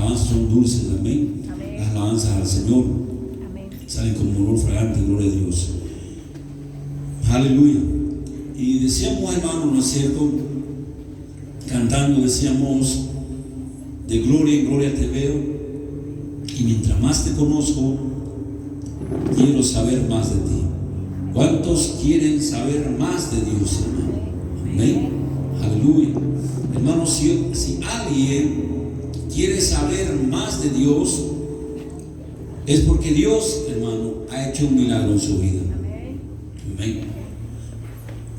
alabanzas son dulces, amén. Las alabanzas al Señor salen como olor fragante, gloria a Dios. Aleluya. Y decíamos, hermano, ¿no es cierto? Cantando decíamos, de gloria en gloria te veo, y mientras más te conozco, quiero saber más de ti. ¿Cuántos quieren saber más de Dios, hermano? Amén. Aleluya. Hermano, si alguien quiere saber más de Dios, es porque Dios, hermano, ha hecho un milagro en su vida. Amén.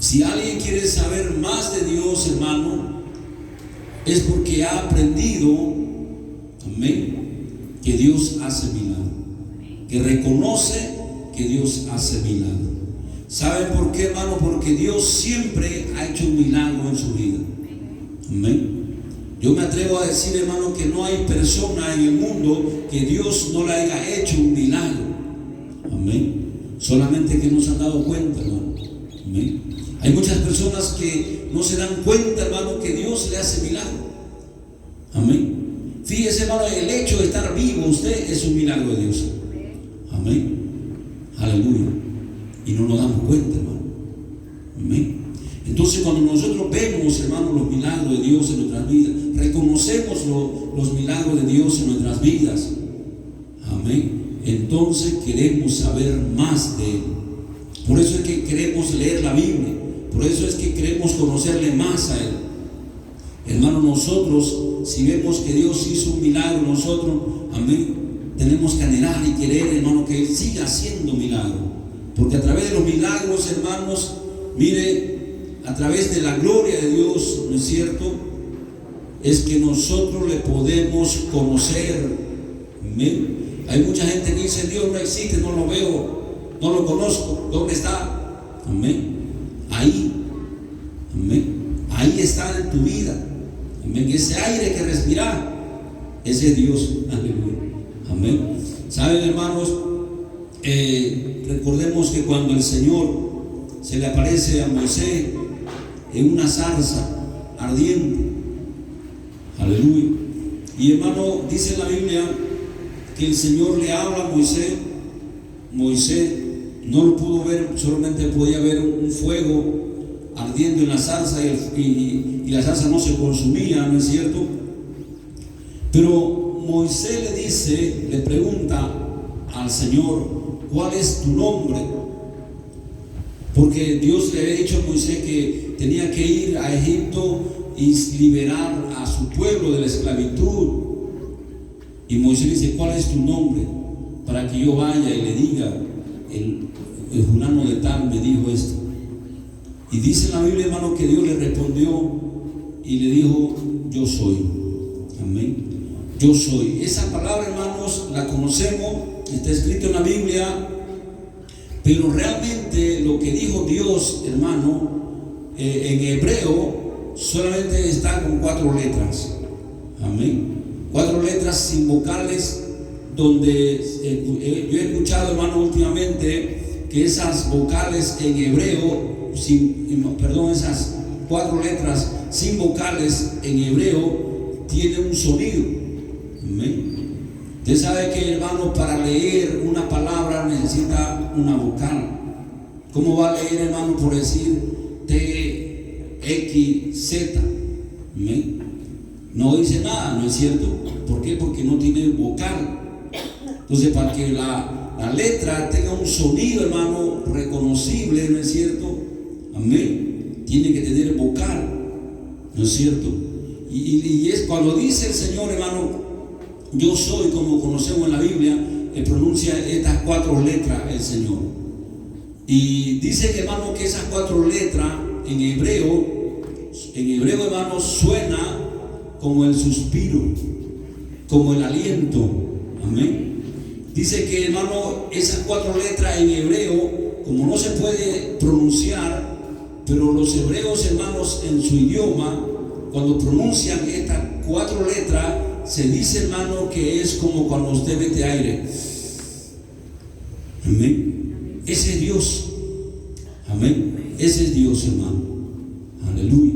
Si alguien quiere saber más de Dios, hermano, es porque ha aprendido, amén, que Dios hace milagro, que reconoce que Dios hace milagro. ¿Saben por qué, hermano? Porque Dios siempre ha hecho un milagro en su vida. Amén. Yo me atrevo a decir, hermano, que no hay persona en el mundo que Dios no le haya hecho un milagro. Amén. Solamente que no se han dado cuenta, hermano. Amén. Hay muchas personas que no se dan cuenta, hermano, que Dios le hace milagro. Amén. Fíjese, hermano, el hecho de estar vivo usted es un milagro de Dios. Amén. Aleluya. Y no nos damos cuenta, hermano. Amén. Entonces, cuando nosotros vemos, hermano, los milagros de Dios en nuestras vidas, reconocemos los milagros de Dios en nuestras vidas, amén, entonces queremos saber más de Él. Por eso es que queremos leer la Biblia, por eso es que queremos conocerle más a Él. Hermano, nosotros, si vemos que Dios hizo un milagro, nosotros, amén, tenemos que anhelar y querer, hermano, que Él siga haciendo milagros. Porque a través de los milagros, hermanos, mire, a través de la gloria de Dios, ¿no es cierto?, es que nosotros le podemos conocer. Amén. Hay mucha gente que dice, Dios no existe, no lo veo, no lo conozco, ¿dónde está? Amén. Ahí, amén, ahí está en tu vida. Amén. Ese aire que respiras, ese es Dios. Aleluya. Amén. ¿Saben, hermanos? Recordemos que cuando el Señor se le aparece a Moisés en una zarza ardiente, aleluya, y hermano, dice en la Biblia que el Señor le habla a Moisés. Moisés no lo pudo ver, solamente podía ver un fuego ardiendo en la zarza, y la zarza no se consumía, ¿no es cierto? Pero Moisés le dice, le pregunta al Señor, ¿cuál es tu nombre? Porque Dios le había dicho a Moisés que tenía que ir a Egipto y liberar a su pueblo de la esclavitud. Y Moisés dice, ¿cuál es tu nombre? Para que yo vaya y le diga, el fulano de tal me dijo esto. Y dice en la Biblia, hermano, que Dios le respondió y le dijo, yo soy. Amén. Yo soy. Esa palabra, hermanos, la conocemos, está escrito en la Biblia, pero realmente lo que dijo Dios, hermano, en hebreo solamente está con 4 letras. Amén. 4 letras sin vocales, donde yo he escuchado, hermano, últimamente que esas vocales en hebreo, esas 4 letras sin vocales en hebreo tienen un sonido. Amén. Usted sabe que, hermano, para leer una palabra necesita una vocal. ¿Cómo va a leer, hermano, por decir T, X, Z? ¿Amén? No dice nada, ¿no es cierto? ¿Por qué? Porque no tiene vocal. Entonces, para que la letra tenga un sonido, hermano, reconocible, ¿no es cierto? Amén. Tiene que tener vocal, ¿no es cierto? Y es cuando dice el Señor, hermano, yo soy, como conocemos en la Biblia, pronuncia estas 4 letras el Señor. Y dice que, hermano, que esas 4 letras en hebreo, hermano, suena como el suspiro, como el aliento. Amén. Dice que, hermano, esas 4 letras en hebreo, como no se puede pronunciar, pero los hebreos, hermanos, en su idioma, cuando pronuncian estas 4 letras, se dice, hermano, que es como cuando usted mete aire. Amén. Ese es Dios. Amén. Ese es Dios, hermano. Aleluya.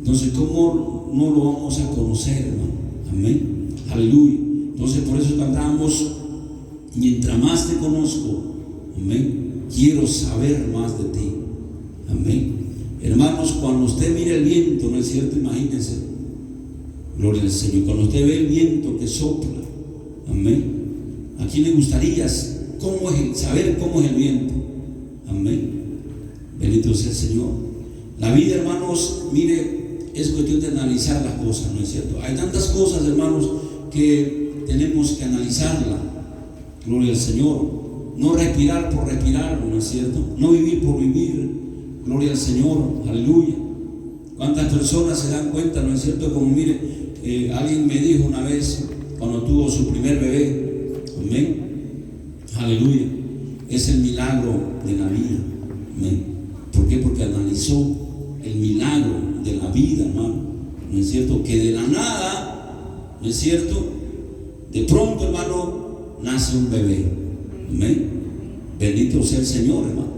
Entonces, ¿cómo no lo vamos a conocer, hermano? Amén. Aleluya. Entonces por eso cantamos: mientras más te conozco, amén, quiero saber más de ti. Amén. Hermanos, cuando usted mira el viento, ¿no es cierto? Imagínense, gloria al Señor, cuando usted ve el viento que sopla, amén, ¿a quién le gustaría saber cómo es el viento? Amén. Bendito sea el Señor. La vida, hermanos, mire, es cuestión de analizar las cosas, ¿no es cierto? Hay tantas cosas, hermanos, que tenemos que analizarla. Gloria al Señor. No respirar por respirar, ¿no es cierto? No vivir por vivir. Gloria al Señor. Aleluya. ¿Cuántas personas se dan cuenta, no es cierto? Como mire, alguien me dijo una vez, cuando tuvo su primer bebé, amén, aleluya, es el milagro de la vida. Amén. ¿Por qué? Porque analizó el milagro de la vida, hermano. ¿No es cierto? Que de la nada, ¿no es cierto? De pronto, hermano, nace un bebé. Amén. Bendito sea el Señor, hermano.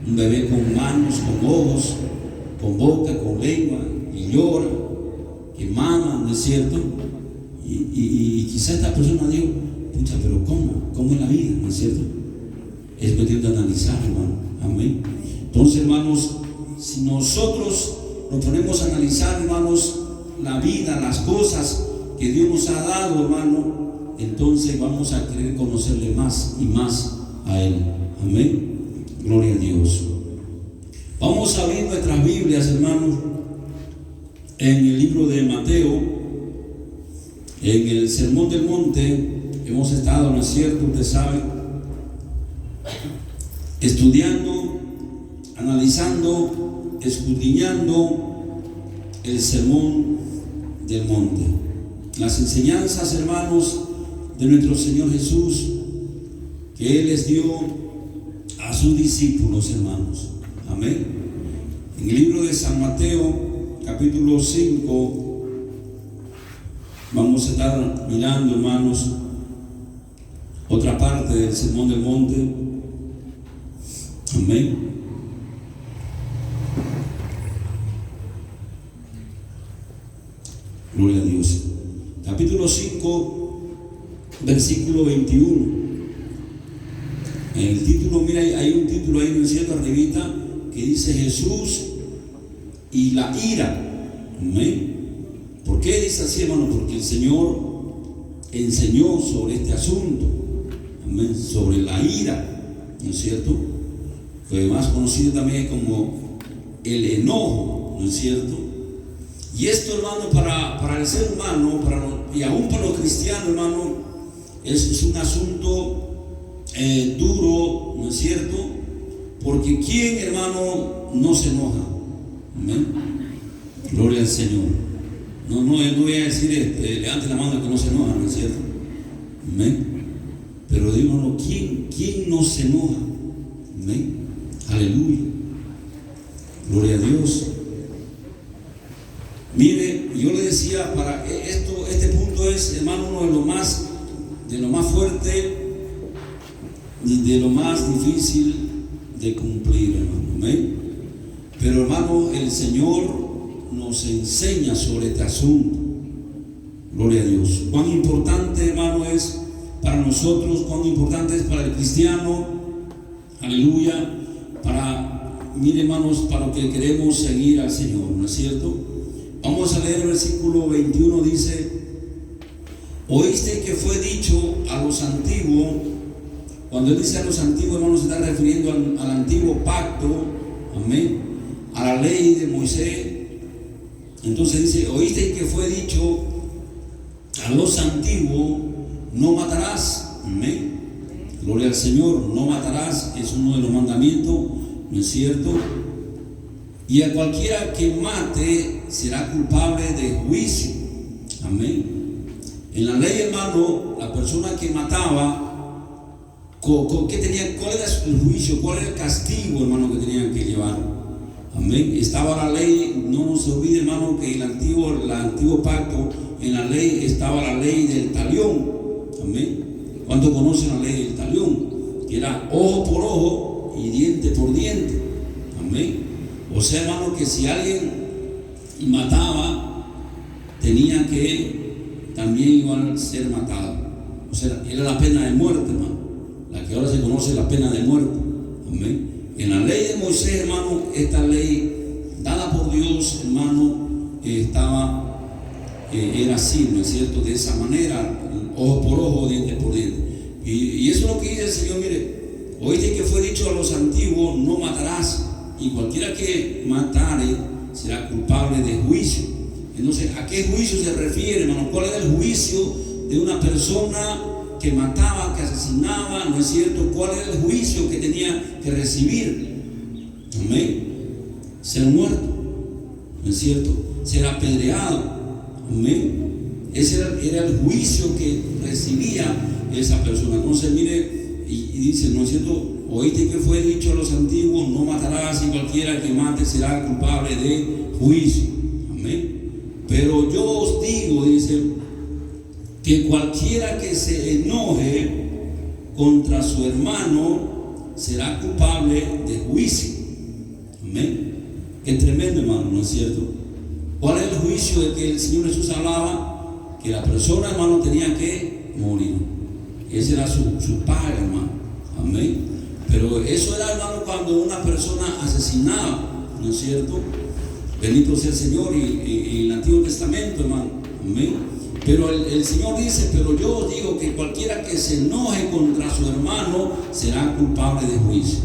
Un bebé con manos, con ojos, con boca, con lengua, y llora, que mama, ¿no es cierto? Y quizá esta persona dijo: pucha, pero ¿cómo es la vida? ¿No es cierto? Es cuestión de analizar, hermano. Amén. Entonces, hermanos, si nosotros nos ponemos a analizar, hermanos, la vida, las cosas que Dios nos ha dado, hermano, entonces vamos a querer conocerle más y más a Él. Amén. Gloria a Dios. Vamos a abrir nuestras Biblias, hermanos, en el libro de Mateo, en el Sermón del Monte. Hemos estado, ¿no es cierto?, usted sabe, estudiando, analizando, escudriñando el Sermón del Monte. Las enseñanzas, hermanos, de nuestro Señor Jesús, que Él les dio a sus discípulos, hermanos. Amén. En el libro de San Mateo, capítulo 5, vamos a estar mirando, hermanos, otra parte del Sermón del Monte. Amén. Gloria a Dios. Capítulo 5, versículo 21. En el título, mira, hay un título ahí, ¿no es cierto?, arribita, que dice: Jesús y la ira. Amén. ¿Por qué dice así, hermano? Porque el Señor enseñó sobre este asunto. Amén. Sobre la ira, ¿no es cierto? Fue más conocido también como el enojo, ¿no es cierto? Y esto, hermano, para el ser humano, y aún para los cristianos, hermano, es un asunto duro, ¿no es cierto? Porque ¿quién, hermano, no se enoja? Amén. Gloria al Señor. No voy a decir levante la mano el que no se enoja, ¿no es cierto? Amén. Pero digo, ¿quién no se enoja? Amén. Aleluya. Gloria a Dios. Mire, yo le decía, para este punto es, hermano, uno de lo más fuerte, de lo más difícil de cumplir, hermano. Amén. Pero, hermano, el Señor nos enseña sobre este asunto. Gloria a Dios. Cuán importante, hermano, es para nosotros, cuán importante es para el cristiano. Aleluya. Mire, hermanos, para lo que queremos seguir al Señor, ¿no es cierto? Vamos a leer el versículo 21, dice: oíste que fue dicho a los antiguos. Cuando él dice a los antiguos, hermanos, se está refiriendo al antiguo pacto, amén, a la ley de Moisés. Entonces dice: oíste que fue dicho a los antiguos, no matarás. Amén. Gloria al Señor. No matarás es uno de los mandamientos, ¿no es cierto? Y a cualquiera que mate será culpable de juicio. Amén. En la ley, hermano, la persona que mataba, ¿qué tenía? ¿Cuál era el juicio? ¿Cuál era el castigo, hermano, que tenían que llevar? Amén. Estaba la ley. No se olvide, hermano, que el antiguo pacto, en la ley estaba la ley del talión. Amén. ¿Cuántos conocen la ley del talión? Que era ojo por ojo y diente por diente. Amén. O sea, hermano, que si alguien mataba, tenía que también iba a ser matado. O sea, era la pena de muerte, hermano, la que ahora se conoce la pena de muerte. Amén. En la ley de Moisés, hermano, esta ley dada por Dios, hermano, era así, ¿no es cierto? De esa manera, ojo por ojo, diente por diente. Y eso es lo que dice el Señor. Mire, oíste que fue dicho a los antiguos: no matarás, y cualquiera que matare será culpable de juicio. Entonces, ¿a qué juicio se refiere, hermano? ¿Cuál era el juicio de una persona que mataba, que asesinaba? ¿No es cierto? ¿Cuál era el juicio que tenía que recibir? Amén. Ser muerto, ¿no es cierto? Ser apedreado. Amén. Ese era el juicio que recibía esa persona. Entonces, mire, y dice, ¿no es cierto? Oíste que fue dicho a los antiguos: no matarás, y cualquiera que mate será culpable de juicio. Amén. Pero yo os digo, dice, que cualquiera que se enoje contra su hermano será culpable de juicio. Amén. Qué tremendo, hermano, ¿no es cierto? ¿Cuál es el juicio de que el Señor Jesús hablaba? Que la persona, hermano, tenía que morir. Esa era su paga, hermano. Amén. Pero eso era, hermano, cuando una persona asesinaba, ¿no es cierto? Bendito sea el Señor. Y en el Antiguo Testamento, hermano. Amén. Pero el Señor dice: pero yo os digo que cualquiera que se enoje contra su hermano será culpable de juicio.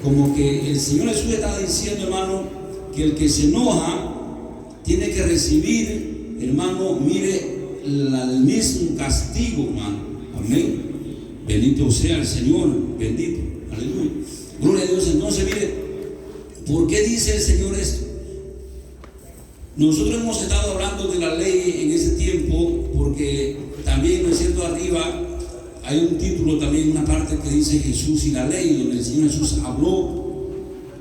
Como que el Señor Jesús está diciendo, hermano, que el que se enoja tiene que recibir, hermano, mire, el mismo castigo, hermano. Amén. Bendito sea el Señor. Bendito. Aleluya. Gloria a Dios. Entonces, mire, ¿por qué dice el Señor esto? Nosotros hemos estado hablando de la ley en ese tiempo, porque también, ¿no es cierto?, arriba hay un título, también una parte que dice Jesús y la ley, donde el Señor Jesús habló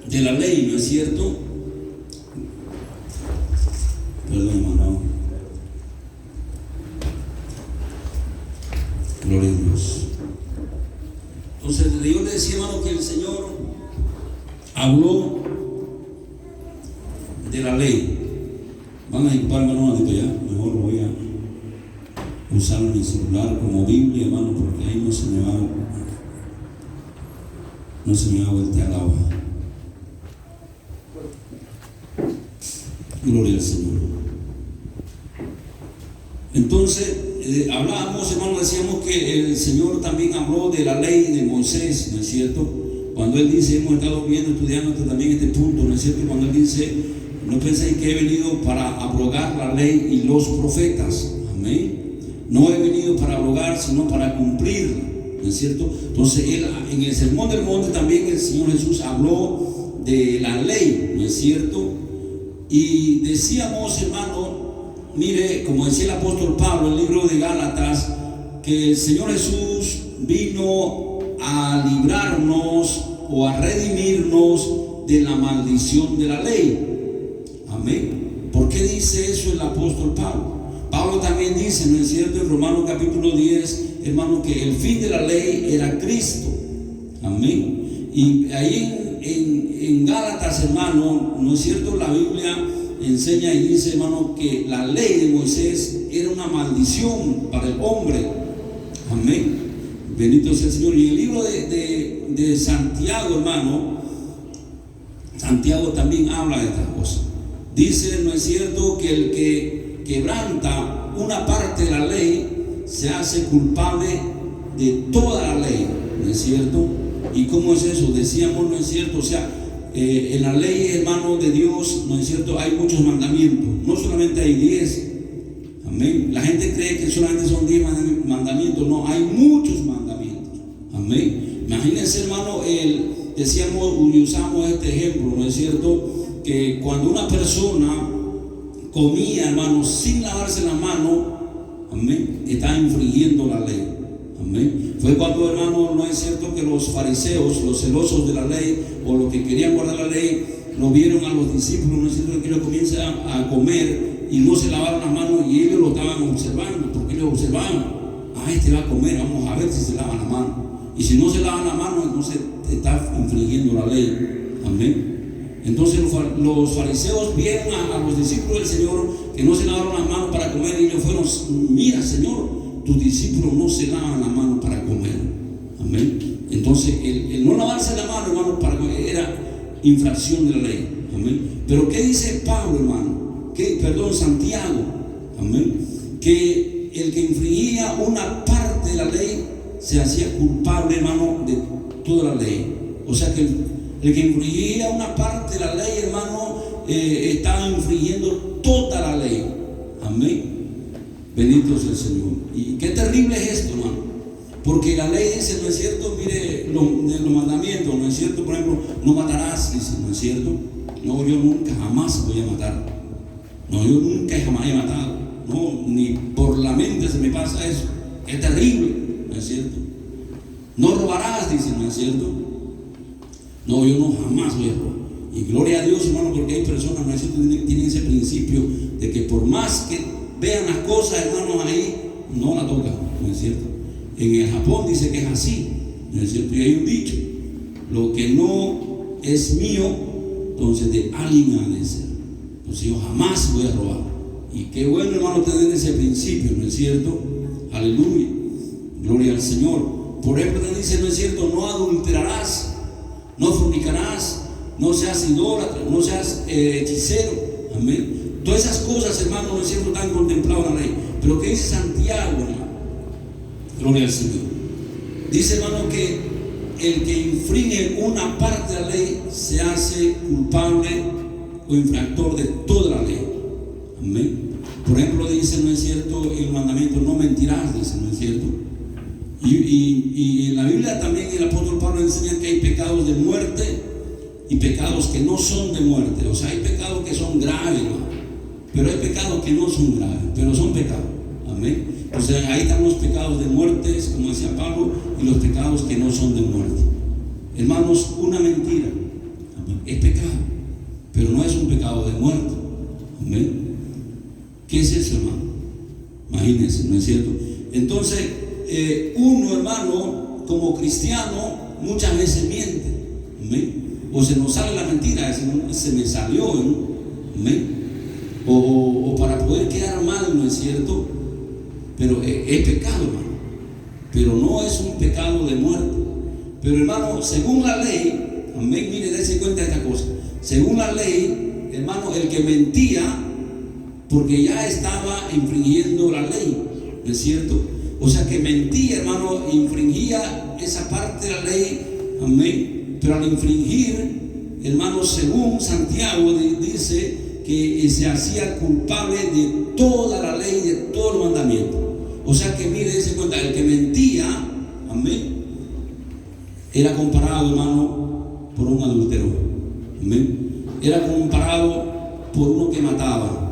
de la ley, ¿no es cierto? Perdón, hermano. Gloria a Dios. Entonces, yo le decía, hermano, que el Señor habló de la ley. Van a disculparme, hermano, ya. Mejor voy a usar mi celular como Biblia, hermano, porque ahí no se me va a voltear la hoja. Gloria al Señor. Entonces, hablábamos, hermano, decíamos que el Señor también habló de la ley de Moisés, ¿no es cierto? Cuando Él dice, hemos estado viendo, estudiando también este punto, ¿no es cierto? Cuando Él dice: no penséis que he venido para abrogar la ley y los profetas. Amén. No he venido para abrogar, sino para cumplirla, ¿no es cierto? Entonces, en el Sermón del Monte también el Señor Jesús habló de la ley, ¿no es cierto? Y decíamos, hermano, mire, como decía el apóstol Pablo en el libro de Gálatas, que el Señor Jesús vino a librarnos o a redimirnos de la maldición de la ley. Amén. ¿Por qué dice eso el apóstol Pablo? Pablo también dice, ¿no es cierto?, en Romanos capítulo 10, hermano, que el fin de la ley era Cristo. Amén. Y ahí en Gálatas, hermano, ¿no es cierto?, la Biblia enseña y dice, hermano, que la ley de Moisés era una maldición para el hombre. Amén. Bendito sea el Señor. Y en el libro de Santiago, hermano, Santiago también habla de estas cosas. Dice, ¿no es cierto?, que el que quebranta una parte de la ley se hace culpable de toda la ley, ¿no es cierto? ¿Y cómo es eso? Decíamos, ¿no es cierto? O sea, en la ley, hermano, de Dios, ¿no es cierto?, hay muchos mandamientos, no solamente hay 10. Amén. La gente cree que solamente son 10 mandamientos. No, hay muchos mandamientos. Amén. Imagínense, hermano, decíamos y usamos este ejemplo, ¿no es cierto?, que cuando una persona comía, hermano, sin lavarse la mano, amén, está infringiendo la ley. Amén. Fue cuando, hermano, no es cierto, que los fariseos, los celosos de la ley, o los que querían guardar la ley, lo vieron a los discípulos, no es cierto, que ellos comienzan a comer y no se lavaron las manos, y ellos lo estaban observando, porque ellos observaban: este va a comer, vamos a ver si se lava la mano. Y si no se lavan la mano, entonces está infringiendo la ley. Amén. Entonces los fariseos vieron a los discípulos del Señor que no se lavaron las manos para comer y ellos fueron, mira Señor, tus discípulos no se lavan las manos para comer. Amén. Entonces el no lavarse la mano, hermano, para comer era infracción de la ley. Amén. Pero ¿qué dice Pablo, hermano? Santiago. Amén. Que el que infringía una parte de la ley se hacía culpable, hermano, de toda la ley. O sea que el que infringía una parte de la ley, hermano, estaba infringiendo toda la ley. Amén. Bendito sea el Señor. Y qué terrible es esto, hermano. Porque la ley dice, ¿no es cierto? Mire, los mandamientos, ¿no es cierto? Por ejemplo, no matarás, dice, ¿no es cierto? No, yo nunca, jamás voy a matar. No, yo nunca jamás he matado. No, ni por la mente se me pasa eso. Es terrible, ¿no es cierto? No robarás, dice, ¿no es cierto? No, yo no, jamás voy a robar. Y gloria a Dios, hermano, porque hay personas, ¿no es cierto?, tienen ese principio de que por más que vean las cosas, hermanos, ahí no la tocan, ¿no es cierto? En el Japón dice que es así, ¿no es cierto? Y hay un dicho: lo que no es mío, entonces de alguien ha de ser. Entonces yo jamás voy a robar. Y qué bueno, hermano, tener ese principio, ¿no es cierto? Aleluya, gloria al Señor. Por ejemplo, dice, ¿no es cierto?, no adulterarás, no fornicarás, no seas idólatra, no seas hechicero. Amén. Todas esas cosas, hermano, no es cierto, están contempladas en la ley. Pero ¿qué dice Santiago, hermano? Gloria al Señor. Dice, hermano, que el que infringe una parte de la ley se hace culpable o infractor de toda la ley. Amén. Por ejemplo, dice, ¿no es cierto?, el mandamiento: no mentirás, dice, ¿no es cierto? Y en la Biblia también el apóstol Pablo enseña que hay pecados de muerte y pecados que no son de muerte. O sea, hay pecados que son graves, ¿no? Pero hay pecados que no son graves, pero son pecados. Amén. O sea, ahí están los pecados de muerte, como decía Pablo, y los pecados que no son de muerte. Hermanos, una mentira, amén, es pecado, pero no es un pecado de muerte. Amén. ¿Qué es eso, hermano? Imagínense, ¿no es cierto? Entonces, uno, hermano, como cristiano, muchas veces miente. Amén. O se nos sale la mentira, se me salió, ¿no? Amén. O para poder quedar mal, ¿no es cierto? Pero es pecado, hermano. Pero no es un pecado de muerte. Pero, hermano, según la ley, amén, mire, dése cuenta de esta cosa. Según la ley, hermano, el que mentía, porque ya estaba infringiendo la ley, ¿no es cierto? O sea, que mentía, hermano, infringía esa parte de la ley, amén. Pero al infringir, hermano, según Santiago dice que se hacía culpable de toda la ley, de todo el mandamiento. O sea que, mire, dése cuenta, el que mentía, amén, era comparado, hermano, por un adúltero. Amén. Era comparado por uno que mataba.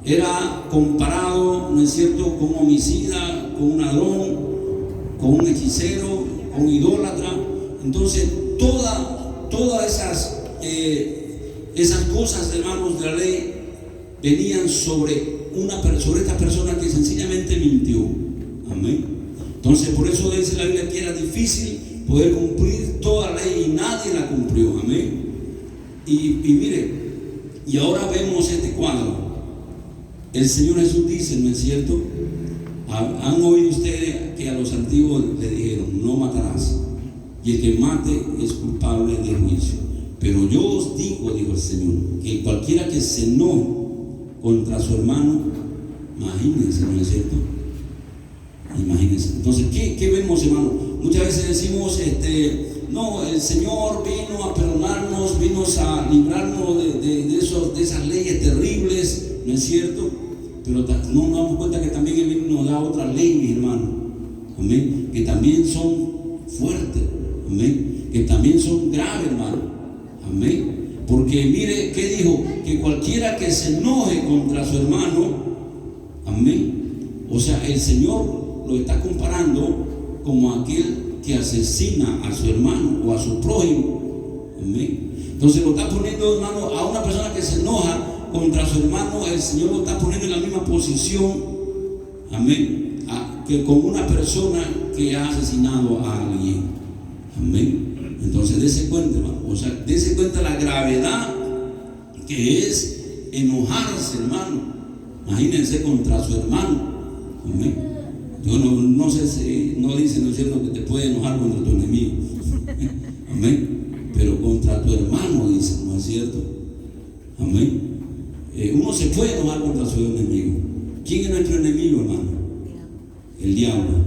Era comparado, ¿no es cierto?, con un homicida, con un ladrón, con un hechicero, con un idólatra. Entonces, todas esas cosas, hermanos, de la ley venían sobre esta persona que sencillamente mintió. Amén. Entonces, por eso dice la Biblia que era difícil poder cumplir toda la ley y nadie la cumplió. Amén. Y mire, y ahora vemos este cuadro. El Señor Jesús dice, ¿no es cierto? Han oído ustedes que a los antiguos le dijeron: no matarás, y el que mate es culpable de juicio. Pero yo os digo, dijo el Señor, que cualquiera que se enoje contra su hermano, imagínense, ¿no es cierto? Imagínense. Entonces, ¿qué vemos, hermano? Muchas veces decimos, no, el Señor vino a perdonarnos, vino a librarnos de esas leyes terribles, ¿no es cierto? Pero no nos damos cuenta que también Él nos da otras leyes, hermano. Amén. Que también son fuertes. Amén. Que también son graves, hermano. Amén. Porque mire, ¿qué dijo? Que cualquiera que se enoje contra su hermano, amén. O sea, el Señor lo está comparando como aquel que asesina a su hermano o a su prójimo. Amén. Entonces lo está poniendo, hermano, a una persona que se enoja contra su hermano, el Señor lo está poniendo en la misma posición, amén, que con una persona que ha asesinado a alguien. Amén. Entonces dése cuenta, hermano, o sea, dése cuenta la gravedad que es enojarse, hermano. Imagínense contra su hermano. Amén. Yo no sé si no dice, ¿no es cierto?, que te puede enojar contra tu enemigo. Amén. Pero contra tu hermano dice, ¿no es cierto? Amén. Uno se puede enojar contra su enemigo. ¿Quién es nuestro enemigo, hermano? El diablo.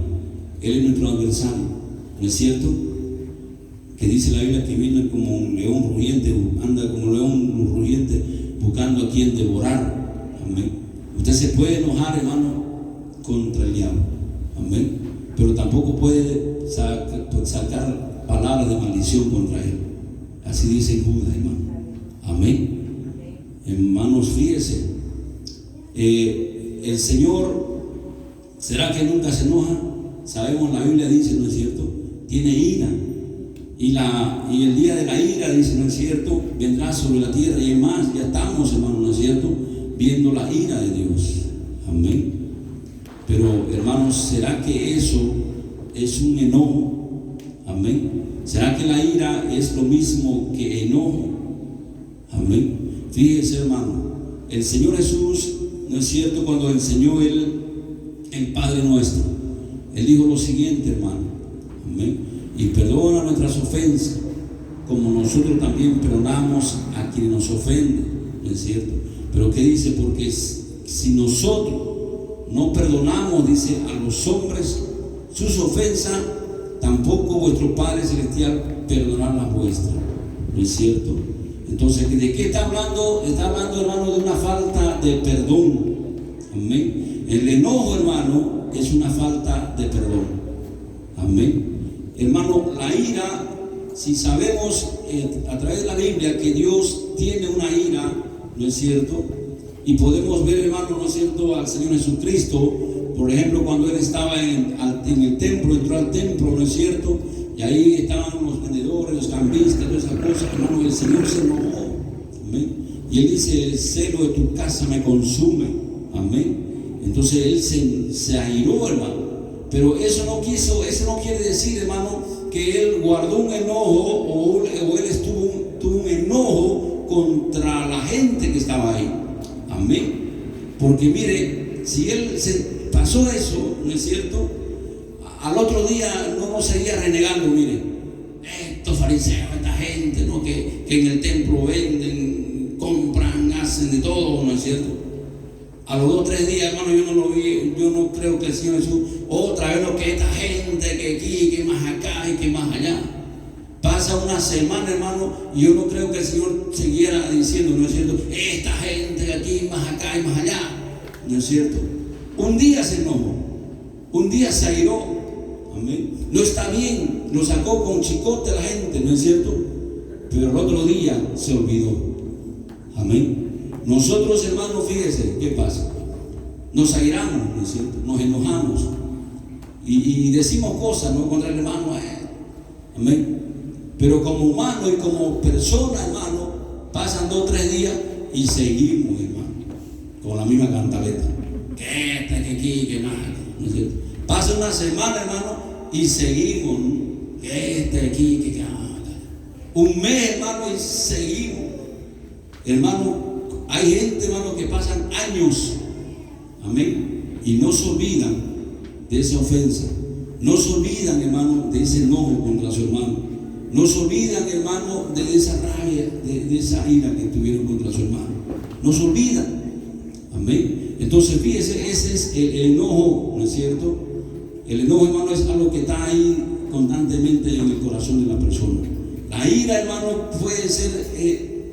Él es nuestro adversario, ¿no es cierto? Que dice la Biblia que viene como un león rugiente, anda como un león rugiente buscando a quien devorar. Amén. Usted se puede enojar, hermano, contra el diablo. Amén. Pero tampoco puede sacar palabras de maldición contra él. Así dice Judas, hermano. Amén. Hermanos, fíjese, el Señor, ¿será que nunca se enoja? Sabemos, la Biblia dice, ¿no es cierto?, tiene ira. Y el día de la ira, dice, ¿no es cierto?, vendrá sobre la tierra. Y además, ya estamos, hermano, ¿no es cierto?, viendo la ira de Dios. Amén. Pero, hermanos, ¿será que eso es un enojo? Amén. ¿Será que la ira es lo mismo que enojo? Amén. Fíjese, hermano, el Señor Jesús, ¿no es cierto?, cuando enseñó el Padre Nuestro, Él dijo lo siguiente, hermano. Amén. Y perdona nuestras ofensas, como nosotros también perdonamos a quienes nos ofenden, ¿no es cierto? Pero ¿qué dice? Porque si nosotros no perdonamos, dice, a los hombres sus ofensas, tampoco vuestro Padre Celestial perdonará las vuestras, ¿no es cierto? Entonces, ¿de qué está hablando? Está hablando, hermano, de una falta de perdón. Amén. El enojo, hermano, es una falta de perdón. Amén. Hermano, la ira, si sabemos a través de la Biblia que Dios tiene una ira, ¿no es cierto? Y podemos ver, hermano, ¿no es cierto?, al Señor Jesucristo, por ejemplo, cuando Él estaba en el templo, entró al templo, ¿no es cierto?, y ahí estaban los vendedores, los cambistas, todas esas cosas, hermano, el Señor se enojó. Amén. Y Él dice, el celo de tu casa me consume. Amén. Entonces Él se airó, hermano. Pero eso no quiere decir, hermano, que Él guardó un enojo o Él tuvo un enojo contra la gente que estaba ahí. Amén. Porque mire, si Él se pasó eso, ¿no es cierto?, al otro día no seguía renegando. Mire, estos fariseos, esta gente, ¿no?, que en el templo venden, compran, hacen de todo, ¿no es cierto? A los 2 o 3 días, hermano, yo no lo vi. Yo no creo que el Señor Jesús otra vez, lo que esta gente, que aquí, que más acá y que más allá. Pasa una semana, hermano, y yo no creo que el Señor siguiera diciendo, ¿no es cierto?, esta gente de aquí, más acá y más allá, ¿no es cierto? Un día se enojó, un día se airó. Amén. No está bien, lo sacó con chicote a la gente, ¿no es cierto? Pero el otro día se olvidó. Amén. Nosotros, hermanos, fíjese, ¿qué pasa? Nos airamos, ¿no es cierto?, nos enojamos y decimos cosas, ¿no?, contra el hermano. Amén. Pero como humano y como persona, hermano, pasan 2 o 3 días y seguimos, hermano, con la misma cantaleta. Que aquí, que más, ¿no es cierto? Pasa una semana, hermano, y seguimos, ¿no? Que aquí, que un mes, hermano, y seguimos. Hermano, hay gente, hermano, que pasan años, amén, y no se olvidan de esa ofensa, no se olvidan, hermano, de ese enojo contra su hermano, no se olvidan, hermano, de esa rabia, de esa ira que tuvieron contra su hermano, no se olvidan. Amén. Entonces, fíjese, ese es el enojo, ¿no es cierto? El enojo, hermano, es algo que está ahí constantemente en el corazón de la persona. La ira, hermano, puede ser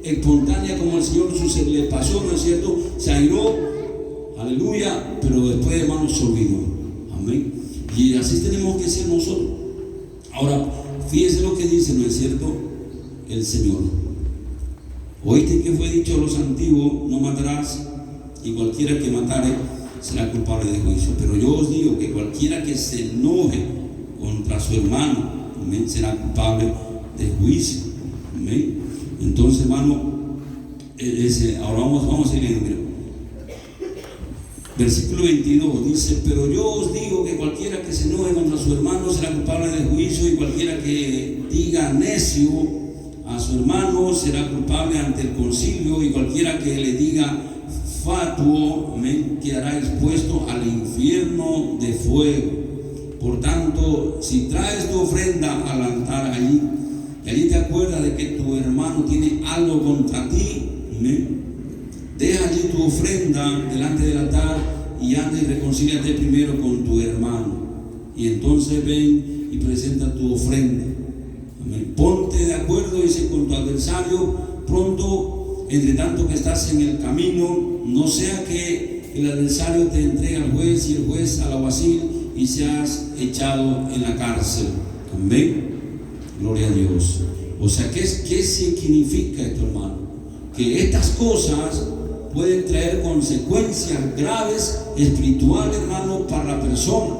espontánea, como el Señor Jesús se le pasó, ¿no es cierto? Se airó, aleluya, pero después, hermano, se olvidó. Amén. Y así tenemos que ser nosotros. Ahora, fíjese lo que dice, ¿no es cierto?, el Señor. Oíste que fue dicho a los antiguos, no matarás, y cualquiera que matare será culpable de juicio. Pero yo os digo que cualquiera que se enoje contra su hermano, amén, será culpable de juicio. Amén. Entonces, hermano, ahora vamos a ir. Mira. Versículo 22 dice, pero yo os digo que cualquiera que se enoje contra su hermano será culpable de juicio, y cualquiera que diga necio a su hermano será culpable ante el concilio, y cualquiera que le diga fatuo, amén, quedará expuesto al infierno de fuego. Por tanto, si traes tu ofrenda al altar allí te acuerdas de que tu hermano tiene algo contra ti, amén, deja allí tu ofrenda delante del altar y anda y reconcíliate primero con tu hermano. Y entonces ven y presenta tu ofrenda. Amén. Ponte de acuerdo, dice, con tu adversario pronto, entre tanto que estás en el camino, no sea que el adversario te entregue al juez y el juez al alguacil y seas echado en la cárcel. Amén. Gloria a Dios. O sea, ¿qué significa esto, hermano? Que estas cosas pueden traer consecuencias graves espirituales, hermano, para la persona.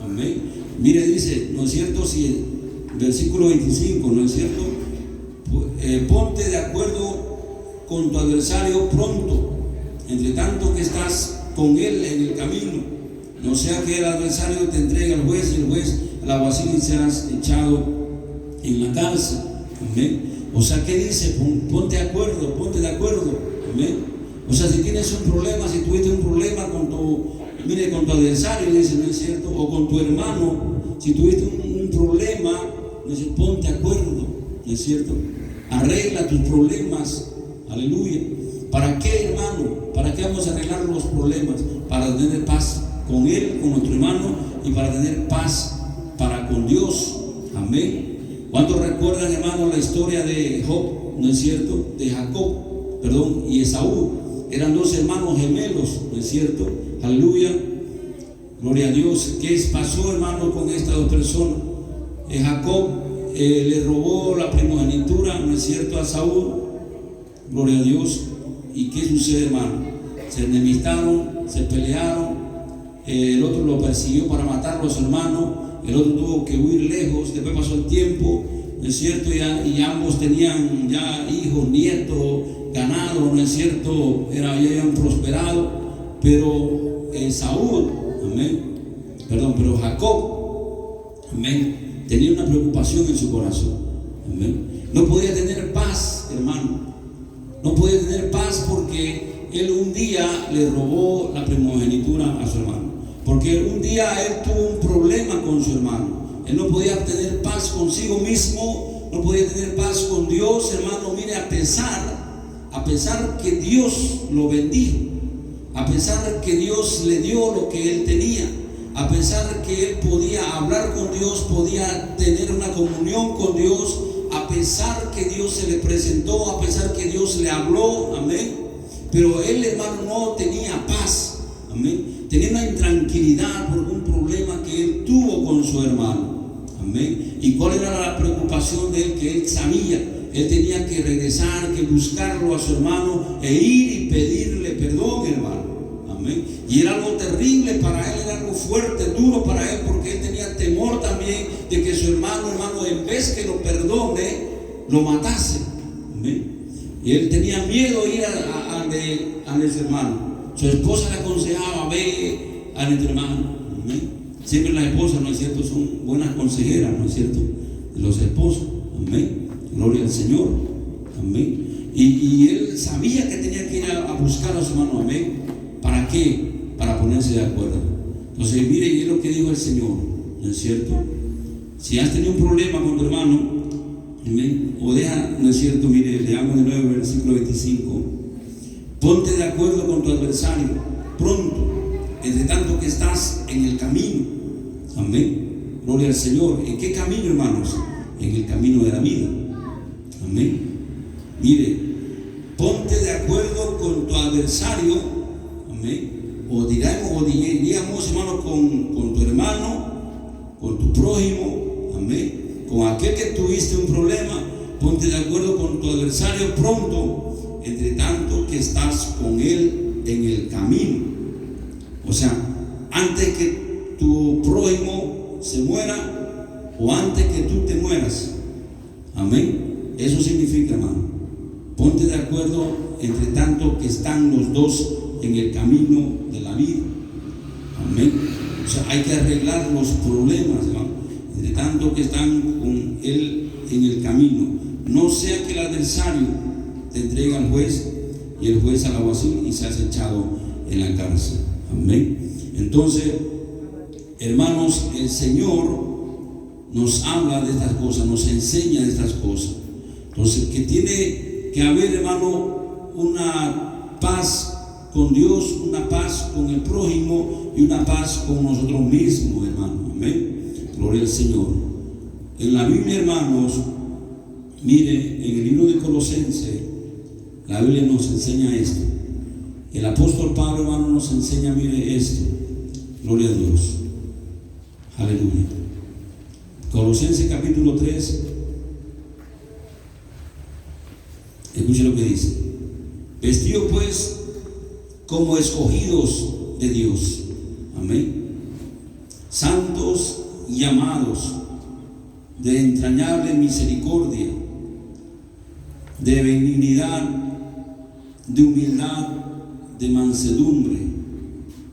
Amén. Mire, dice, ¿no es cierto? Si versículo 25, ¿no es cierto? Ponte de acuerdo con tu adversario pronto, entre tanto que estás con él en el camino, no sea que el adversario te entregue al juez y el juez al alguacil y seas echado en la cárcel. Amén. O sea, ¿qué dice? Ponte de acuerdo, ponte de acuerdo. Amén. O sea, si tienes un problema, si tuviste un problema con tu adversario, dice, ¿no es cierto? O con tu hermano, si tuviste un problema, dice, ponte de acuerdo, ¿no es cierto? Arregla tus problemas, aleluya. ¿Para qué, hermano? ¿Para qué vamos a arreglar los problemas? Para tener paz con él, con nuestro hermano, y para tener paz para con Dios. Amén. ¿Cuántos recuerdan, hermano, la historia de Job, no es cierto? De Jacob, y Esaú. Eran dos hermanos gemelos, ¿no es cierto? Aleluya. Gloria a Dios. ¿Qué pasó, hermano, con estas dos personas? Jacob le robó la primogenitura, ¿no es cierto?, a Saúl. Gloria a Dios. ¿Y qué sucede, hermano? Se enemistaron, se pelearon. El otro lo persiguió para matar a los hermanos. El otro tuvo que huir lejos. Después pasó el tiempo, ¿no es cierto? Y ambos tenían ya hijos, nietos, ganado, ¿no es cierto? Ya habían prosperado. Pero Saúl, amén, pero Jacob, amén, tenía una preocupación en su corazón. Amén. No podía tener paz, hermano. No podía tener paz porque él un día le robó la primogenitura a su hermano. Porque un día él tuvo un problema con su hermano. Él no podía tener paz consigo mismo, no podía tener paz con Dios, hermano. Mire, a pesar que Dios lo bendijo, a pesar que Dios le dio lo que él tenía, a pesar que él podía hablar con Dios, podía tener una comunión con Dios, a pesar que Dios se le presentó, a pesar que Dios le habló, amén. Pero él, hermano, no tenía paz, amén. Tenía una intranquilidad por un problema que él tuvo con su hermano, amén. ¿Y cuál era la preocupación de él? Que él sabía, él tenía que regresar, que buscarlo a su hermano e ir y pedirle perdón, hermano. Amén. Y era algo terrible para él, era algo fuerte, duro para él, porque él tenía temor también de que su hermano, en vez que lo perdone, lo matase. Amén. Y él tenía miedo de ir a nuestro hermano. Su esposa le aconsejaba, ve a nuestro hermano. Amén. Siempre las esposas, ¿no es cierto?, son buenas consejeras, ¿no es cierto?, de los esposos. Amén. Gloria al Señor. Amén. Y él sabía que tenía que ir a buscar a su hermano. Amén. ¿Para qué? Para ponerse de acuerdo. Entonces, mire, y es lo que dijo el Señor, ¿no es cierto? Si has tenido un problema con tu hermano, amén, o deja, ¿no es cierto? Mire, leamos de nuevo el versículo 25. Ponte de acuerdo con tu adversario pronto, entre tanto que estás en el camino. Amén. Gloria al Señor. ¿En qué camino, hermanos? En el camino de la vida. Amén. Mire, ponte de acuerdo con tu adversario. Amén. O diríamos, hermano, con tu hermano, con tu prójimo. Amén. Con aquel que tuviste un problema, ponte de acuerdo con tu adversario pronto, entre tanto que estás con él en el camino. O sea, antes que tu prójimo se muera o antes que tú te mueras. Amén. Eso significa, hermano, ponte de acuerdo entre tanto que están los dos en el camino de la vida. Amén. O sea, hay que arreglar los problemas, hermano, entre tanto que están con él en el camino. No sea que el adversario te entregue al juez y el juez al alguacil y se ha echado en la cárcel. Amén. Entonces, hermanos, el Señor nos habla de estas cosas, nos enseña de estas cosas. Entonces, que tiene que haber, hermano, una paz con Dios, una paz con el prójimo y una paz con nosotros mismos, hermano. Amén. Gloria al Señor. En la Biblia, hermanos, mire, en el libro de Colosenses, la Biblia nos enseña esto. El apóstol Pablo, hermano, nos enseña, mire esto. Gloria a Dios. Aleluya. Colosenses capítulo 3. Escuche lo que dice. Vestidos pues como escogidos de Dios. Amén. Santos y amados, de entrañable misericordia, de benignidad, de humildad, de mansedumbre,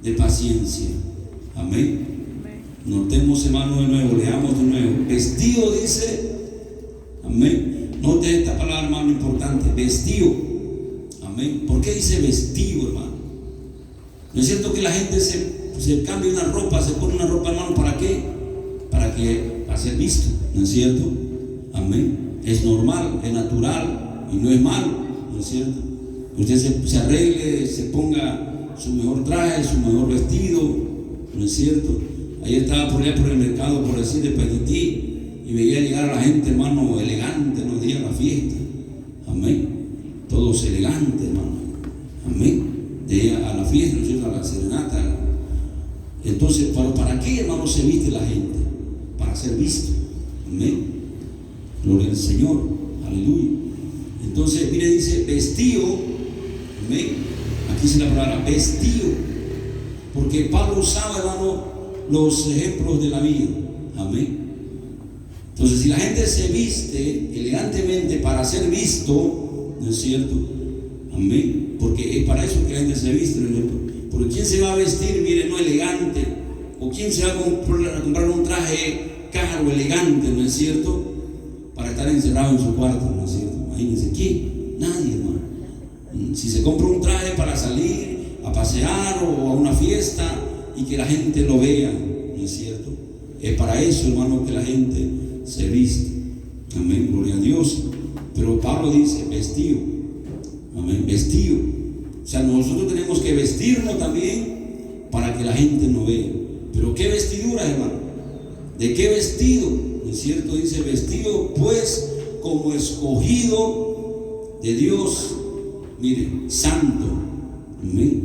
de paciencia. Amén. Notemos, hermano, de nuevo, leamos de nuevo. Vestido dice, amén. Note esta palabra, hermano, importante, vestido. Amén. ¿Por qué dice vestido, hermano? ¿No es cierto que la gente se cambia una ropa, se pone una ropa, hermano? ¿Para qué? Para ser visto, ¿no es cierto? Amén. Es normal, es natural y no es malo, ¿no es cierto? Usted se arregle, se ponga su mejor traje, su mejor vestido, ¿no es cierto? Ayer estaba por allá por el mercado, por decir, de Petití, y veía llegar a la gente, hermano, elegante, no diría la fiesta. Amén. Todos elegantes, hermano. Amén. De a la fiesta, ¿no es cierto? A la serenata. Entonces, ¿para qué, hermano, se viste la gente? Para ser visto. Amén. Gloria al Señor. Aleluya. Entonces, mire, dice vestido. Amén. Aquí dice la palabra vestido. Porque Pablo usaba, hermano, los ejemplos de la vida. Amén. Entonces, si la gente se viste elegantemente para ser visto, ¿no es cierto? Amén. Porque es para eso que la gente se viste, ¿no es cierto? Porque ¿quién se va a vestir, mire, no elegante? ¿O quién se va a comprar un traje caro, elegante, ¿no es cierto? Para estar encerrado en su cuarto, ¿no es cierto? Imagínense, ¿quién? Nadie, hermano. Si se compra un traje para salir a pasear o a una fiesta y que la gente lo vea, ¿no es cierto? Es para eso, hermano, que la gente se viste. Amén, gloria a Dios. Pero Pablo dice vestido. Amén, vestido. O sea, nosotros tenemos que vestirnos también para que la gente nos vea. Pero ¿qué vestidura, hermano? ¿De qué vestido? ¿No es cierto? Dice vestido pues como escogido de Dios. Mire, santo. Amén.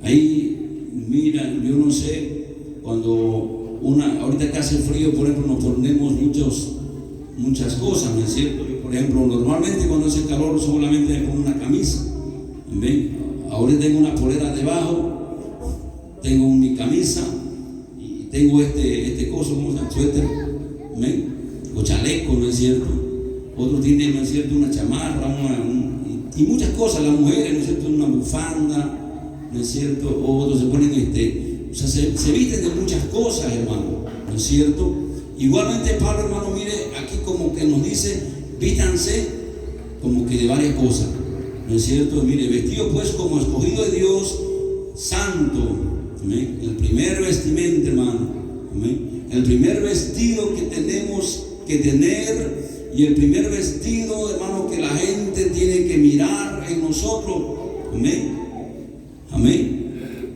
Ahí, mira, yo no sé, cuando ahorita que hace frío, por ejemplo, nos ponemos muchas cosas, ¿no es cierto? Yo, por ejemplo, normalmente cuando hace calor solamente me pongo una camisa. ¿Ven? Ahora tengo una polera debajo, tengo mi camisa y tengo este coso, como un suéter, ¿ven? O chaleco, ¿no es cierto? Otro tiene, ¿no es cierto?, una chamarra, y muchas cosas. Las mujeres, ¿no es cierto?, una bufanda, ¿no es cierto? O otros se ponen o sea, se visten de muchas cosas, hermano, ¿no es cierto? Igualmente Pablo, hermano, mire, aquí como que nos dice, vístanse como que de varias cosas, ¿no es cierto? Mire, vestido pues como escogido de Dios, santo. ¿Amén? El primer vestimenta, hermano. ¿Amén? El primer vestido que tenemos que tener, y el primer vestido, hermano, que la gente tiene que mirar en nosotros. Amén. Amén.